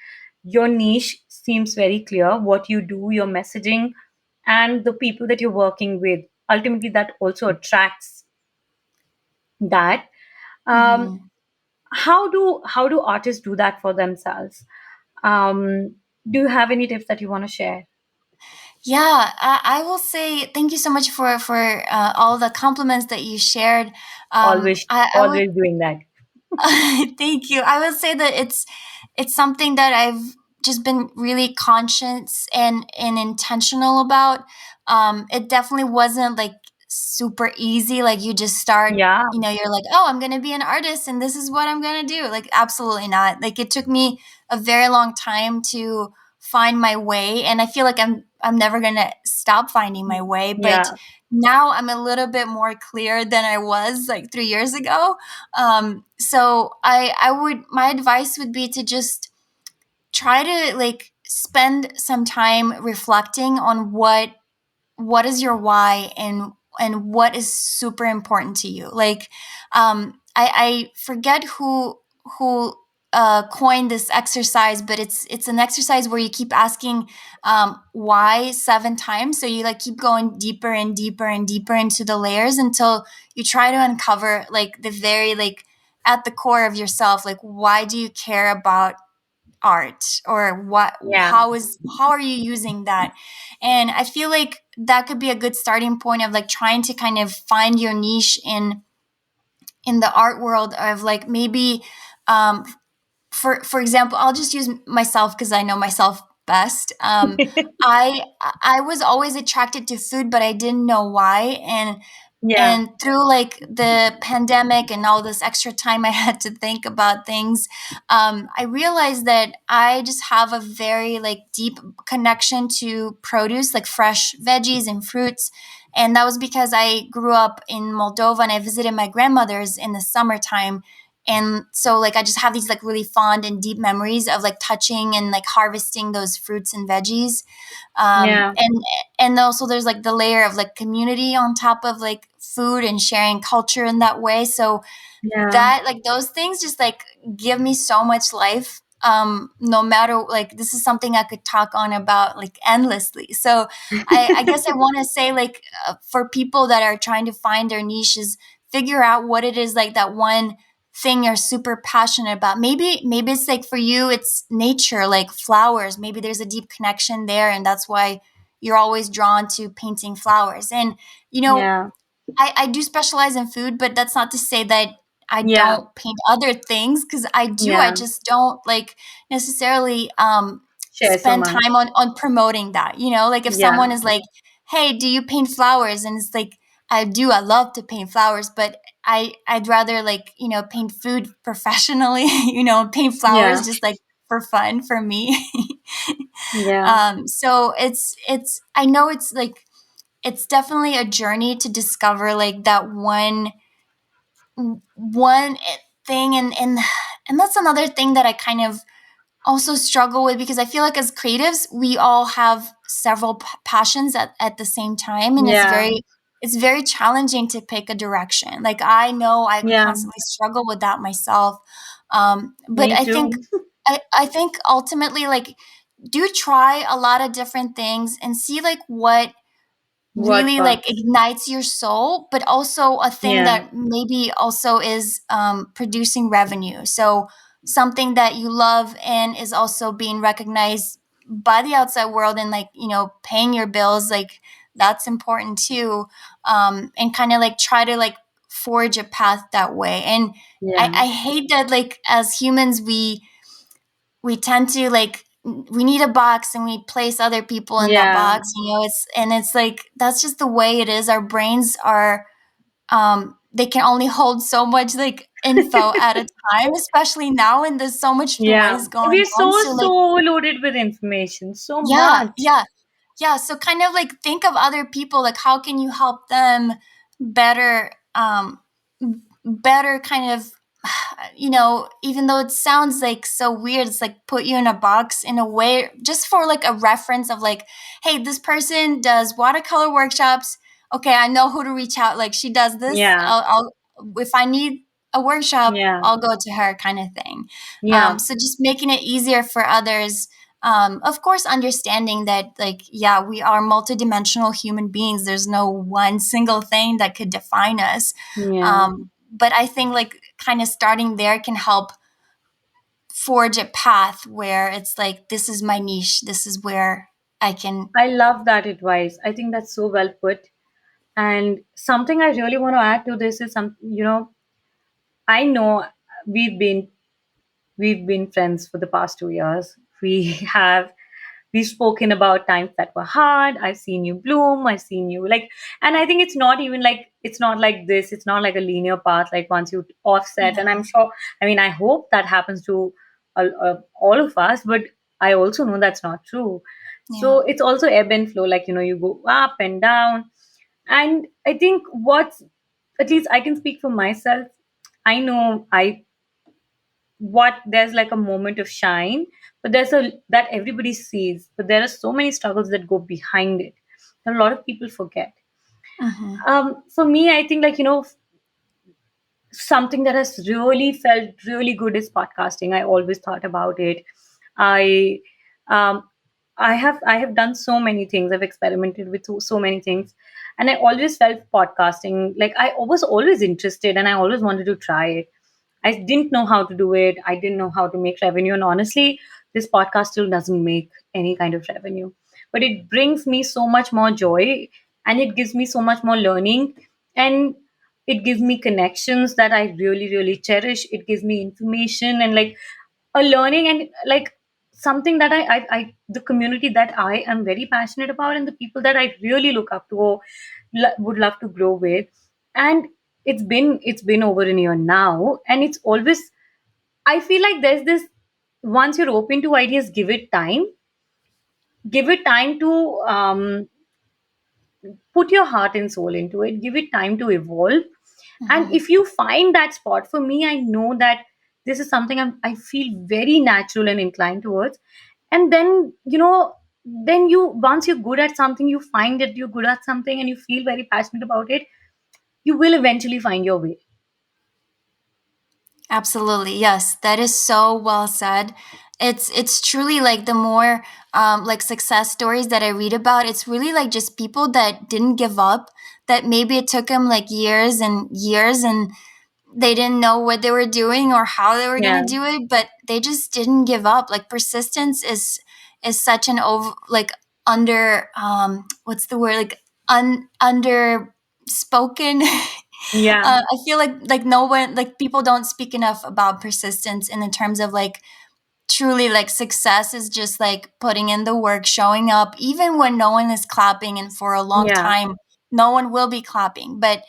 your niche seems very clear. What you do, your messaging, and the people that you're working with, ultimately, that also attracts that. Um, Mhm. how do artists do that for themselves? Um, do you have any tips that you want to share? Yeah, I will say thank you so much for all the compliments that you shared. Always, I would always doing that. thank you. I would say that it's something that I've just been really conscious and intentional about. It definitely wasn't like super easy. Like you just start, Yeah, you're like, oh, I'm gonna be an artist and this is what I'm gonna do. Like absolutely not. Like it took me a very long time to find my way, and I feel like I'm never gonna stop finding my way. But yeah, now I'm a little bit more clear than I was like 3 years ago. So I would my advice would be to just try to like spend some time reflecting on what is your why and what is super important to you. Like I forget who coined this exercise, but it's an exercise where you keep asking why 7 times, so you like keep going deeper and deeper and deeper into the layers until you try to uncover like the very like at the core of yourself, like why do you care about art, or what yeah, how are you using that. And I feel like that could be a good starting point of like trying to kind of find your niche in the art world of like maybe um for example, I'll just use myself because I know myself best. I was always attracted to food, but I didn't know why. yeah, And through like the pandemic and all this extra time I had to think about things, I realized that I just have a very like deep connection to produce, like fresh veggies and fruits. And that was because I grew up in Moldova and I visited my grandmother's in the summertime. And so like I just have these like really fond and deep memories of like touching and like harvesting those fruits and veggies. yeah, And also there's like the layer of like community on top of like food and sharing culture in that way. So yeah, that like those things just like give me so much life. No matter like this is something I could talk on about like endlessly. So I guess I want to say like for people that are trying to find their niches, figure out what it is, like that one thing you're super passionate about. Maybe it's like for you it's nature, like flowers. Maybe there's a deep connection there and that's why you're always drawn to painting flowers. And you know, yeah, I do specialize in food, but that's not to say that I yeah, don't paint other things, because I do. I yeah. just don't like necessarily Share so spend much. time on promoting that. You know, like if Yeah, someone is like, "Hey, do you paint flowers?" and it's like, I do. I love to paint flowers, but I'd rather like paint food professionally. Paint yeah, flowers just like for fun for me. yeah, So it's I know it's like it's definitely a journey to discover like that one thing. And that's another thing that I kind of also struggle with, because I feel like as creatives we all have several passions at the same time, and yeah, it's very challenging to pick a direction. Like I know I yeah. constantly struggle with that myself. But Me I too. think I think ultimately like do try a lot of different things and see like what What really part? like ignites your soul, but also a thing Yeah, that maybe also is producing revenue. So something that you love and is also being recognized by the outside world and like paying your bills, like that's important too. And kind of like try to like forge a path that way. And yeah, I hate that like as humans we tend to like we need a box and we place other people in that yeah, box. It's like that's just the way it is. Our brains are they can only hold so much like info at a time, especially now, and there's so much yeah. noise going We're on. so So like overloaded with information. So yeah, much. yeah, yeah. So kind of like think of other people, like how can you help them better, better kind of, even though it sounds like so weird, it's like put you in a box in a way, just for like a reference of like, hey, this person does watercolor workshops. Okay, I know who to reach out. Like she does this. Yeah, If I need a workshop, Yeah. I'll go to her kind of thing. Yeah. So just making it easier for others. Of course, understanding that, like, yeah, we are multidimensional human beings. There's no one single thing that could define us. Yeah. But I think, like, kind of starting there can help forge a path where it's like, this is my niche. This is where I can. I love that advice. I think that's so well put. And something I really want to add to this is I know we've been we've been friends for the past 2 years. We've spoken about times that were hard. I've seen you bloom. I've seen you like, and I think it's not like this. It's not like a linear path. Like once you offset, and I'm Yeah. sure. I mean, I hope that happens to all of us, but I also know that's not true. Yeah. So it's also ebb and flow. Like you go up and down, and I think what's at least I can speak for myself. I know I what there's like a moment of shine, but there's a that everybody sees, but there are so many struggles that go behind it that a lot of people forget. Hmm. For me, I think something that has really felt really good is podcasting. I always thought about it. I um, I have done so many things. I've experimented with so many things, and I always felt podcasting like I was always interested, and I always wanted to try it. I didn't know how to do it. I didn't know how to make revenue, and honestly, this podcast still doesn't make any kind of revenue, but it brings me so much more joy, and it gives me so much more learning, and it gives me connections that I really really cherish. It gives me information and like a learning and like something that I the community that I am very passionate about and the people that I really look up to or would love to grow with. And it's been over a year now, and it's always I feel like there's this once you're open to ideas, give it time to put your heart and soul into it, give it time to evolve. And Hmm. if you find that spot, for me, I know that this is something I feel very natural and inclined towards. And then, then once you're good at something, you find that you're good at something and you feel very passionate about it, you will eventually find your way. Absolutely. Yes, that is so well said. It's truly like the more like success stories that I read about, it's really like just people that didn't give up, that maybe it took them like years and years and they didn't know what they were doing or how they were going Yeah. to do it, but they just didn't give up. Like persistence is such an over like under what's the word, like under spoken. Yeah. I feel like no one, like people don't speak enough about persistence in the terms of like truly like success is just like putting in the work, showing up even when no one is clapping, and for a long Yeah. time no one will be clapping. But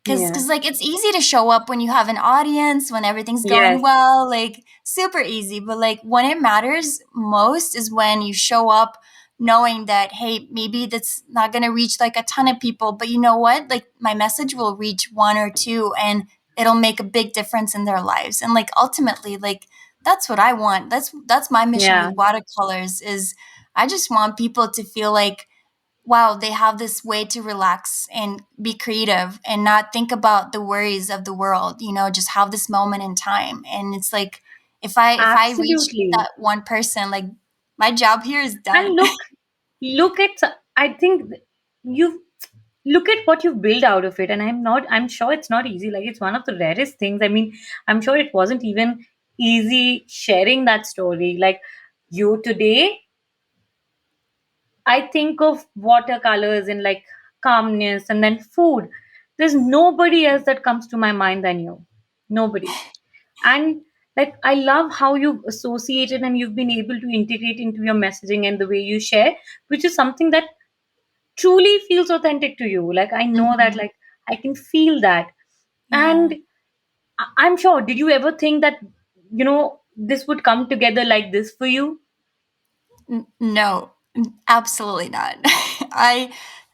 Yeah. because like it's easy to show up when you have an audience, when everything's going Yes. well, like super easy. But like when it matters most is when you show up knowing that, hey, maybe that's not going to reach like a ton of people, but you know what, like my message will reach one or two and it'll make a big difference in their lives. And like ultimately, like that's what I want. That's my mission Yeah. with watercolors is I just want people to feel like, wow, they have this way to relax and be creative and not think about the worries of the world, just have this moment in time. And it's like, if I reach Absolutely. that one person, like my job here is And done. look at I think you look at what you've built out of it, and I'm sure it's not easy. Like it's one of the rarest things. I mean, I'm sure it wasn't even easy sharing that story. Like you today, I think of watercolors and like calmness and then food. There's nobody else that comes to my mind than you. Nobody. And like I love how you've associated and you've been able to integrate into your messaging and the way you share, which is something that truly feels authentic to you. Like I know that, Hmm. like I can feel that. Yeah. And I'm sure, did you ever think that, this would come together like this for you? No, absolutely not.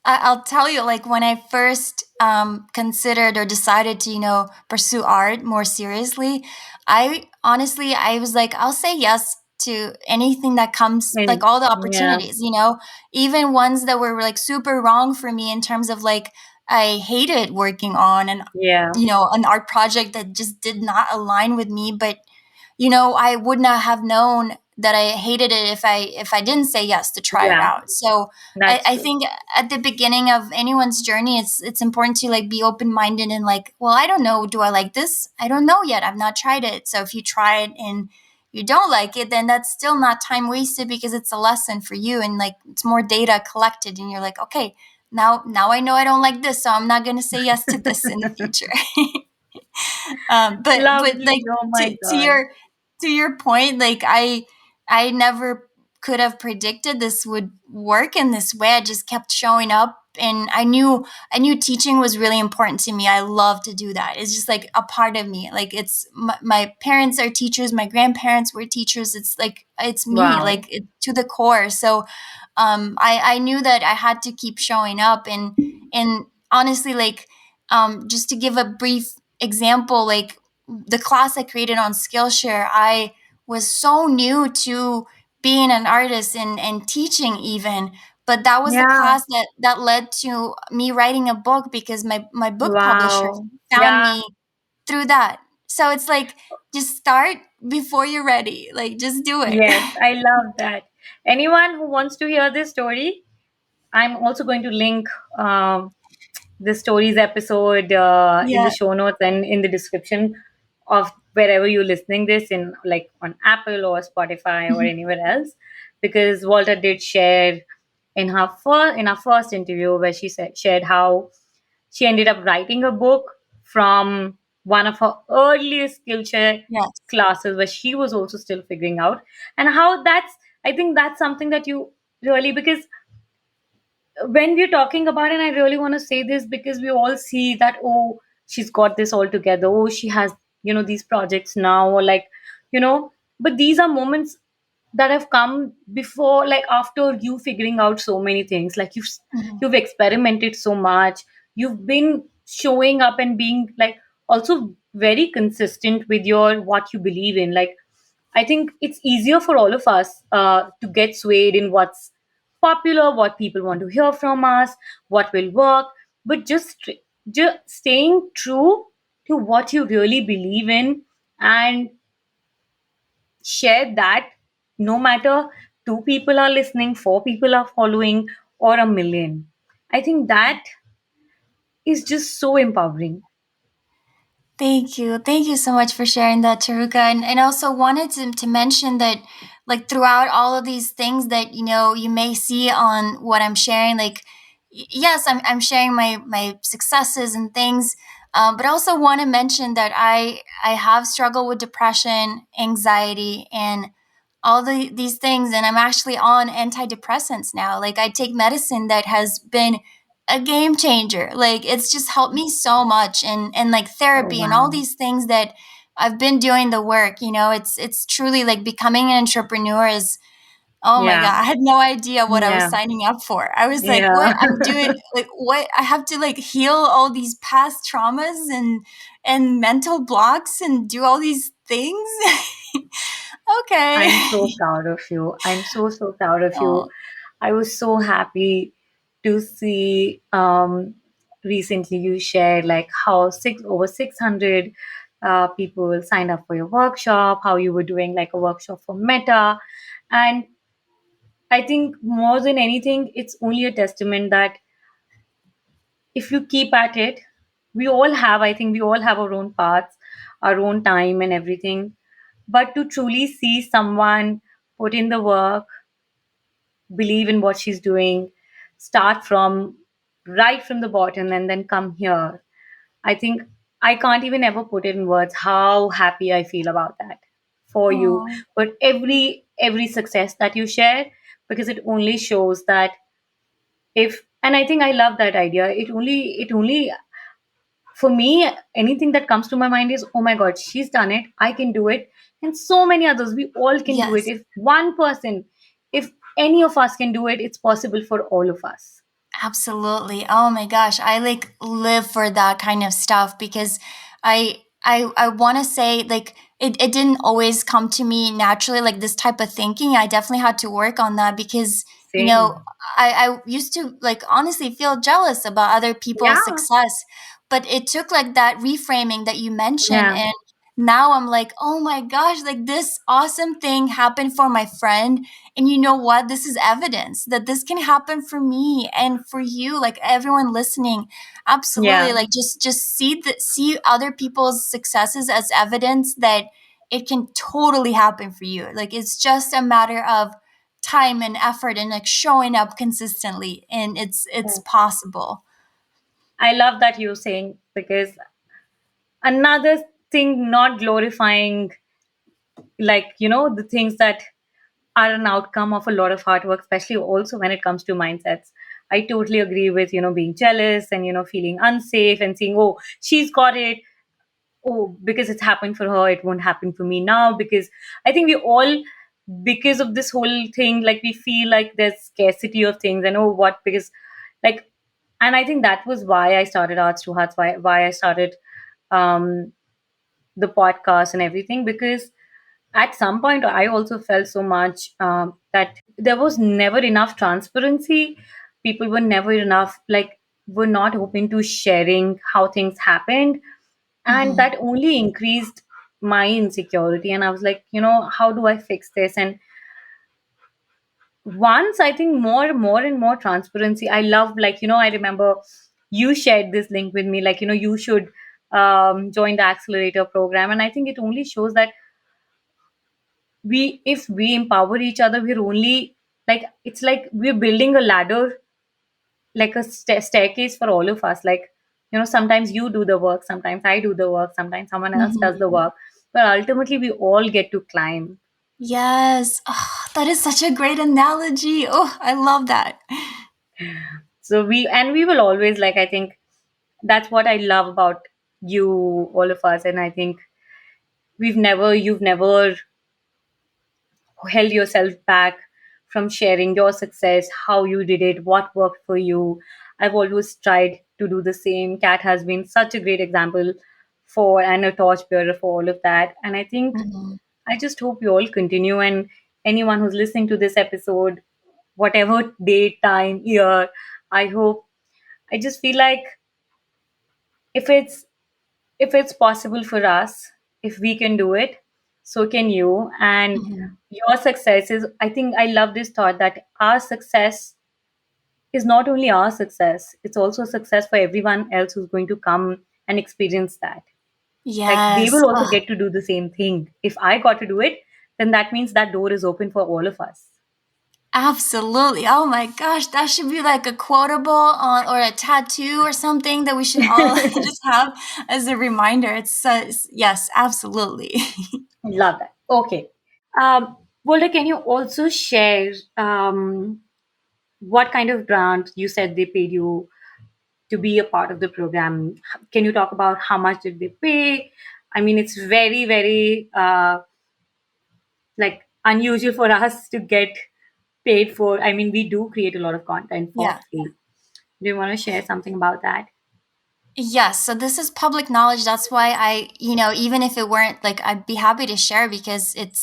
I'll tell you, like when I first considered or decided to, pursue art more seriously, I was like, I'll say yes to anything that comes, like And all the yeah, opportunities, even ones that were like super wrong for me in terms of like I hated working on, and Yeah. an art project that just did not align with me. But I would not have known that I hated it if I didn't say yes to try it Yeah. out. So That's I true. think at the beginning of anyone's journey, it's important to like be open minded and like, well, I don't know, do I like this? I don't know yet. I've not tried it. So if you try it and you don't like it, then that's still not time wasted because it's a lesson for you, and like it's more data collected, and you're like, okay, now I know I don't like this, so I'm not going to say yes to this in the future. But like Lovely. Oh my to God. your point, like I never could have predicted this would work in this way. I just kept showing up, and I knew teaching was really important to me. I love to do that. It's just like a part of me. Like it's my parents are teachers, my grandparents were teachers. It's like it's me, Wow. like to the core. So I knew that I had to keep showing up, and honestly, like just to give a brief example, like the class I created on Skillshare, I was so new to being an artist and teaching even. But that was the Yeah. class that led to me writing a book because my book publisher Wow. found Yeah. me through that. So it's like just start before you're ready. Like just do it. Yes, I love that. Anyone who wants to hear this story, I'm also going to link the stories episode in the Yeah. show notes and in the description of wherever you're listening this, in like on Apple or Spotify or anywhere else, because Walter did share in her first interview where she shared how she ended up writing a book from one of her earliest Skillshare Yes. classes where she was also still figuring out, and how that's, I think that's something that you really, because when we're talking about, and I really want to say this because we all see that, oh, she's got this all together, oh, she has, these projects now, or like, but these are moments that have come before, like after you figuring out so many things, like Mhm. you've experimented so much, you've been showing up and being like also very consistent with your what you believe in. Like, I think it's easier for all of us to get swayed in what's popular, what people want to hear from us, what will work, but just staying true to what you really believe in, and share that, no matter two people are listening, four people are following, or a million. I think that is just so empowering. Thank you. Thank you so much for sharing that, Taruka. And I also wanted to mention that, like, throughout all of these things that, you may see on what I'm sharing, like, yes, I'm sharing my successes and things. But I also want to mention that I have struggled with depression, anxiety, and all these things, and I'm actually on antidepressants now. Like I take medicine that has been a game changer. Like it's just helped me so much, and like Oh, therapy and all wow. these things that I've been doing the work. It's truly like becoming an entrepreneur is, oh my Yeah. god, I had no idea what I was Yeah. signing up for. I was like, Yeah. what I'm doing, like what I have to like heal all these past traumas and mental blocks and do all these things. Okay. I'm so proud of you. I'm so, so proud of you. Oh, I was so happy to see recently you shared like how over 600 people signed up for your workshop, how you were doing like a workshop for Meta. And I think more than anything, it's only a testament that if you keep at it, I think we all have our own paths, our own time and everything. But to truly see someone put in the work, believe in what she's doing, start from right from the bottom and then come here. I think I can't even ever put it in words how happy I feel about that for you. oh, But every success that you share, because it only shows that if, and I think I love that idea. It only for me, anything that comes to my mind is, oh my god, she's done it, I can do it, and so many others, we all can do it. yes. If one person, if any of us can do it, it's possible for all of us. Absolutely. Oh my gosh, I like live for that kind of stuff because I want to say like it didn't always come to me naturally, like this type of thinking. I definitely had to work on that because You know, Same. I used to like honestly feel jealous about other people's Yeah. success, but it took like that reframing that you mentioned. Yeah. And now I'm like, oh my gosh, like this awesome thing happened for my friend. And you know what? This is evidence that this can happen for me and for you, like everyone listening. Absolutely. Yeah. Like just see other people's successes as evidence that it can totally happen for you. Like it's just a matter of time and effort and like showing up consistently, and it's Yeah. possible. I love that you're saying, because another thing, not glorifying, like, the things that are an outcome of a lot of hard work, especially also when it comes to mindsets. I totally agree with, being jealous and, feeling unsafe and saying, oh, she's got it. Oh, because it's happened for her, it won't happen for me now. Because I think we all, because of this whole thing, like we feel like there's scarcity of things. And oh, what? Because, like, and I think that was why I started Arts to Hearts, why I started um, the podcast and everything, because at some point I also felt so much that there was never enough transparency. People were never enough, like, were not open to sharing how things happened, and Hmm. that only increased my insecurity. And I was like, how do I fix this? And once, I think, more and more transparency, I love, like, I remember you shared this link with me, like, you should join the Accelerator program. And I think it only shows that if we empower each other, we're only, like, it's like we're building a ladder, like a staircase for all of us. Like, sometimes you do the work, sometimes I do the work, sometimes someone else does the Hmm. work, but ultimately we all get to climb. Yes. Oh, that is such a great analogy. Oh, I love that. So we will always, like, I think that's what I love about you, all of us. And I think you've never held yourself back from sharing your success, how you did it, what worked for you. I've always tried to do the same. Kat has been such a great example for, and a torchbearer for all of that. And I think, Hmm. I just hope you all continue. And anyone who's listening to this episode, whatever date, time, year, I hope, I just feel like, if it's possible for us, if we can do it, so can you. And Hmm. your success is, I think, I love this thought that our success is not only our success, it's also a success for everyone else who's going to come and experience that. Like, they Yes. will also Oh, get to do the same thing. If I got to do it, then that means that door is open for all of us. absolutely. Oh my gosh, that should be like a quotable on or a tattoo or something that we should all just have as a reminder. Yes, absolutely. Love that. Okay. Volta, can you also share what kind of grant you said they paid you to be a part of the program? Can you talk about how much did they pay? I mean, it's very, very like unusual for us to get paid for. I mean, we do create a lot of content for Yeah. free. Do you want to share something about that? Yes, so this is public knowledge. That's why even if it weren't like, I'd be happy to share because it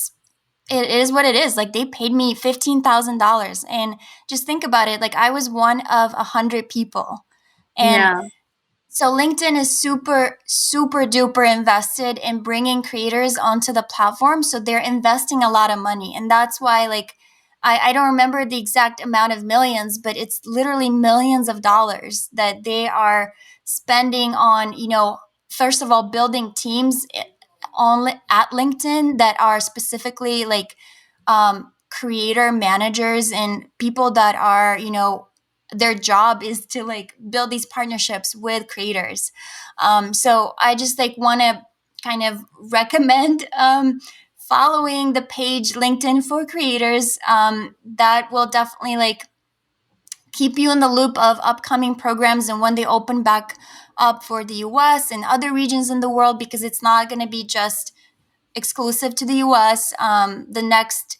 is what it is. Like they paid me $15,000, and just think about it. Like I was one of 100 people, and Yeah. so LinkedIn is super, super duper invested in bringing creators onto the platform. So they're investing a lot of money. And that's why, like, I don't remember the exact amount of millions, but it's literally millions of dollars that they are spending on, first of all, building teams on at LinkedIn that are specifically like creator managers and people that are, their job is to like build these partnerships with creators. So I just like want to kind of recommend following the page LinkedIn for Creators. That will definitely like keep you in the loop of upcoming programs and when they open back up for the US and other regions in the world, because it's not going to be just exclusive to the US. The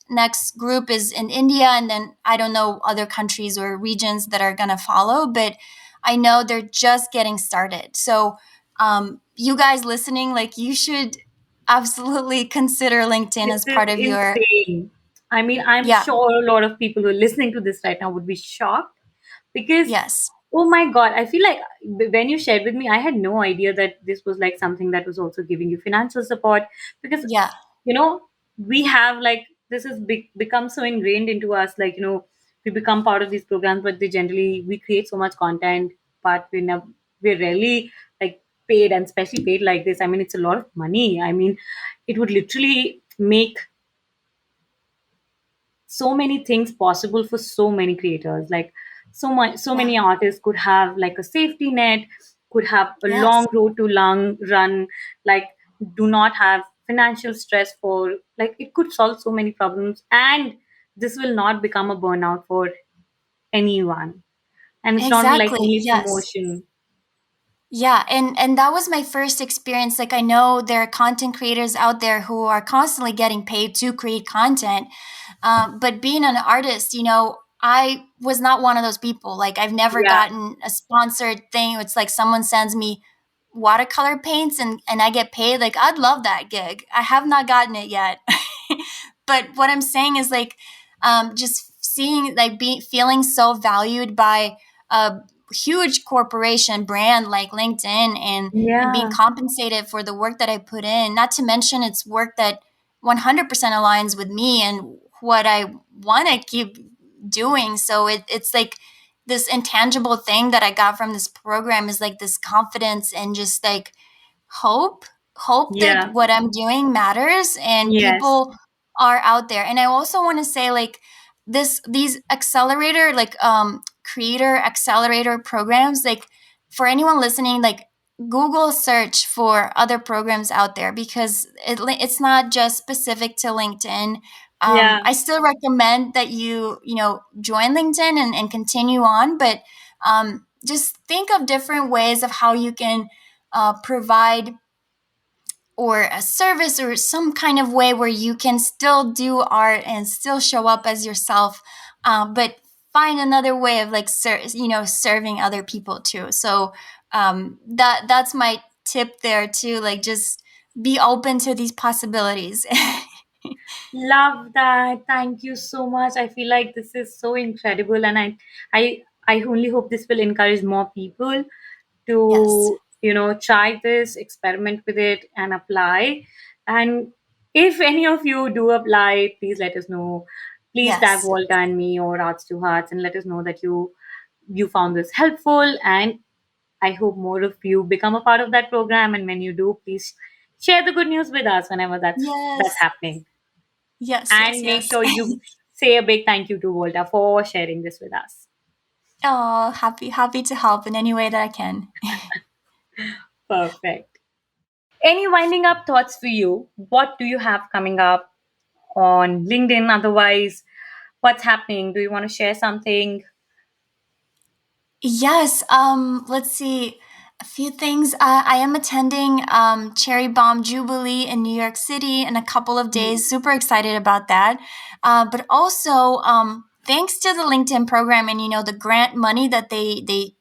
next group is in India, and then I don't know other countries or regions that are gonna follow, but I know they're just getting started. So you guys listening, like you should absolutely consider LinkedIn This as is part of your insane. I mean, I'm Yeah. sure a lot of people who are listening to this right now would be shocked because, Yes. oh my God, I feel like when you shared with me, I had no idea that this was like something that was also giving you financial support because, Yeah. you know, we have like, this has become so ingrained into us, like, we become part of these programs, but they generally, we create so much content, but we're rarely like paid, and especially paid like this. I mean, it's a lot of money. I mean, it would literally make so many things possible for so many creators, like so Yeah. many artists could have like a safety net, could have a long Yes. road to long run, like do not have financial stress for, like it could solve so many problems, and this will not become a burnout for anyone, and it's not like Exactly. only Yes. promotion. Yeah, and that was my first experience. Like I know there are content creators out there who are constantly getting paid to create content, but being an artist, I was not one of those people. Like I've never Yeah, gotten a sponsored thing. It's like someone sends me watercolor paints and I get paid. Like I'd love that gig. I have not gotten it yet. But what I'm saying is like just seeing like being feeling so valued by a huge corporation brand like LinkedIn and being yeah, compensated for the work that I put in. Not to mention it's work that 100% aligns with me and what I want to keep doing. So it's like this intangible thing that I got from this program is like this confidence and just like hope that yeah, what I'm doing matters and yes, people are out there. And I also want to say like these accelerator like creator accelerator programs, like for anyone listening, like Google search for other programs out there because it's not just specific to LinkedIn. yeah, I still recommend that you join LinkedIn and continue on, but just think of different ways of how you can provide or a service or some kind of way where you can still do art and still show up as yourself, but find another way of like serving other people too. So that's my tip there too. Like just be open to these possibilities. love that. Thank you so much. I feel like this is so incredible, and I only hope this will encourage more people Yes. to try this, experiment with it, and apply. And if any of you do apply, please let us know. Please tag Yes. Volta and me or Arts to Hearts, and let us know that you found this helpful. And I hope more of you become a part of that program. And when you do, please share the good news with us whenever that's Yes. happening. Yes. Yes. And make Yes. sure you say a big thank you to Volta for sharing this with us. Oh, happy to help in any way that I can. Perfect. Any winding up thoughts for you? What do you have coming up on LinkedIn? Otherwise, what's happening? Do you want to share something? Yes. Let's see. A few things. I am attending Cherry Bomb Jubilee in New York City in a couple of days. Super excited about that. But also, thanks to the LinkedIn program and the grant money that they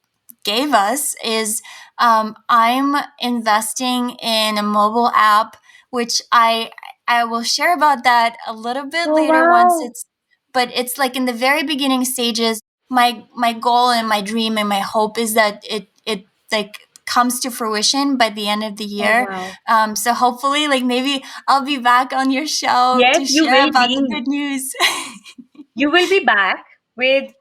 gave us, is I'm investing in a mobile app, which I will share about that a little bit Oh, later once wow. but it's like in the very beginning stages. My goal and my dream and my hope is that it like comes to fruition by the end of the Oh, year. wow. So hopefully, like maybe I'll be back on your show Yes, to share about the good news. you will be back with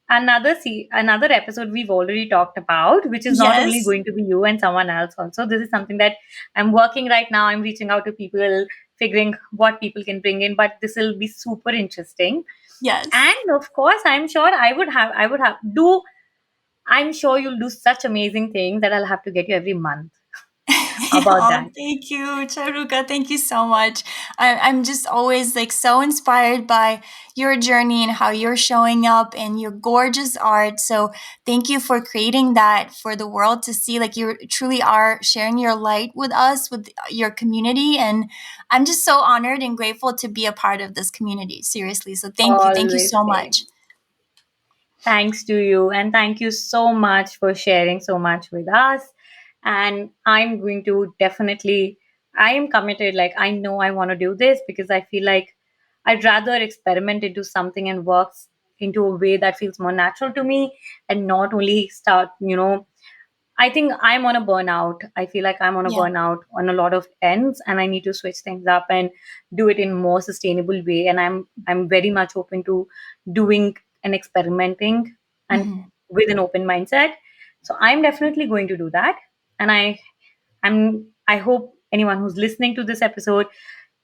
another episode we've already talked about, which is not only Yes, going to be you and someone else also. This is something that I'm working right now. I'm reaching out to people, figuring what people can bring in, but this will be super interesting. yes. And of course, I'm sure you'll do such amazing things that I'll have to get you every month. How about Oh, that? thank you, Charuka. Thank you so much. I'm just always like so inspired by your journey and how you're showing up and your gorgeous art. So thank you for creating that for the world to see. Like you truly are sharing your light with us, with your community. And I'm just so honored and grateful to be a part of this community. Seriously. So thank you. Thank you Always so much. same. Thanks to you, and thank you so much for sharing so much with us. And I'm going to definitely, I am committed. Like, I know I want to do this because I feel like I'd rather experiment into something and work into a way that feels more natural to me, and not only start, I think I'm on a burnout. I feel like I'm on a Yeah. burnout on a lot of ends, and I need to switch things up and do it in more sustainable way. And I'm very much open to doing and experimenting and Mhm. with an open mindset. So I'm definitely going to do that. And I hope anyone who's listening to this episode,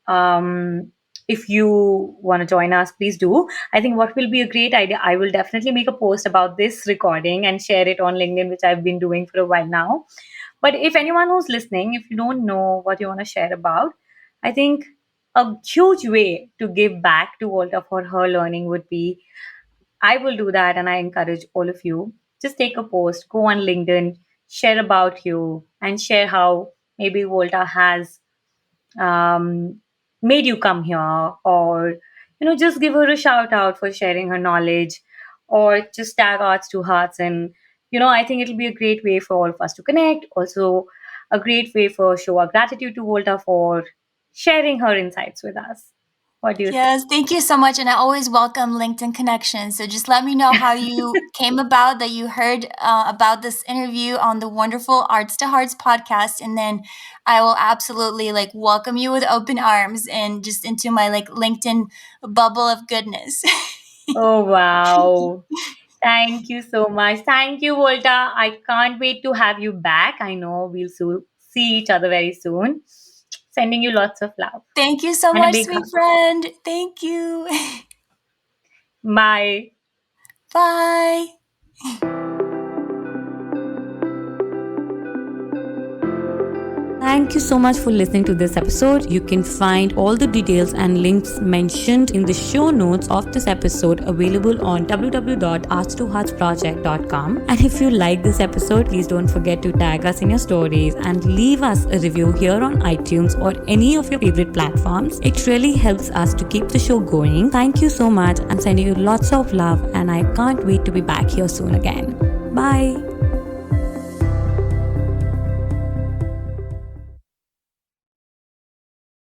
um, if you want to join us, please do. I think what will be a great idea, I will definitely make a post about this recording and share it on LinkedIn, which I've been doing for a while now. But if anyone who's listening, if you don't know what you want to share about, I think a huge way to give back to Volta for her learning would be, I will do that, and I encourage all of you. Just take a post, go on LinkedIn, share about you, and share how maybe Volta has um, made you come here, or just give her a shout out for sharing her knowledge, or just tag Arts to Hearts. And I think it'll be a great way for all of us to connect. Also, a great way for show our gratitude to Volta for sharing her insights with us. What do you say? Yes, thank you so much. And I always welcome LinkedIn connections. So just let me know how you came about that you heard about this interview on the wonderful Arts to Hearts podcast. And then I will absolutely like welcome you with open arms and just into my like LinkedIn bubble of goodness. Oh, wow. Thank you so much. Thank you, Volta. I can't wait to have you back. I know we'll see each other very soon. Sending you lots of love Thank you so and a much, big sweet hug. friend. Thank you. Bye. Bye. Thank you so much for listening to this episode. You can find all the details and links mentioned in the show notes of this episode available on www.arts2heartsproject.com. And if you like this episode, please don't forget to tag us in your stories and leave us a review here on iTunes or any of your favorite platforms. It really helps us to keep the show going. Thank you so much. I'm sending you lots of love, and I can't wait to be back here soon again. Bye.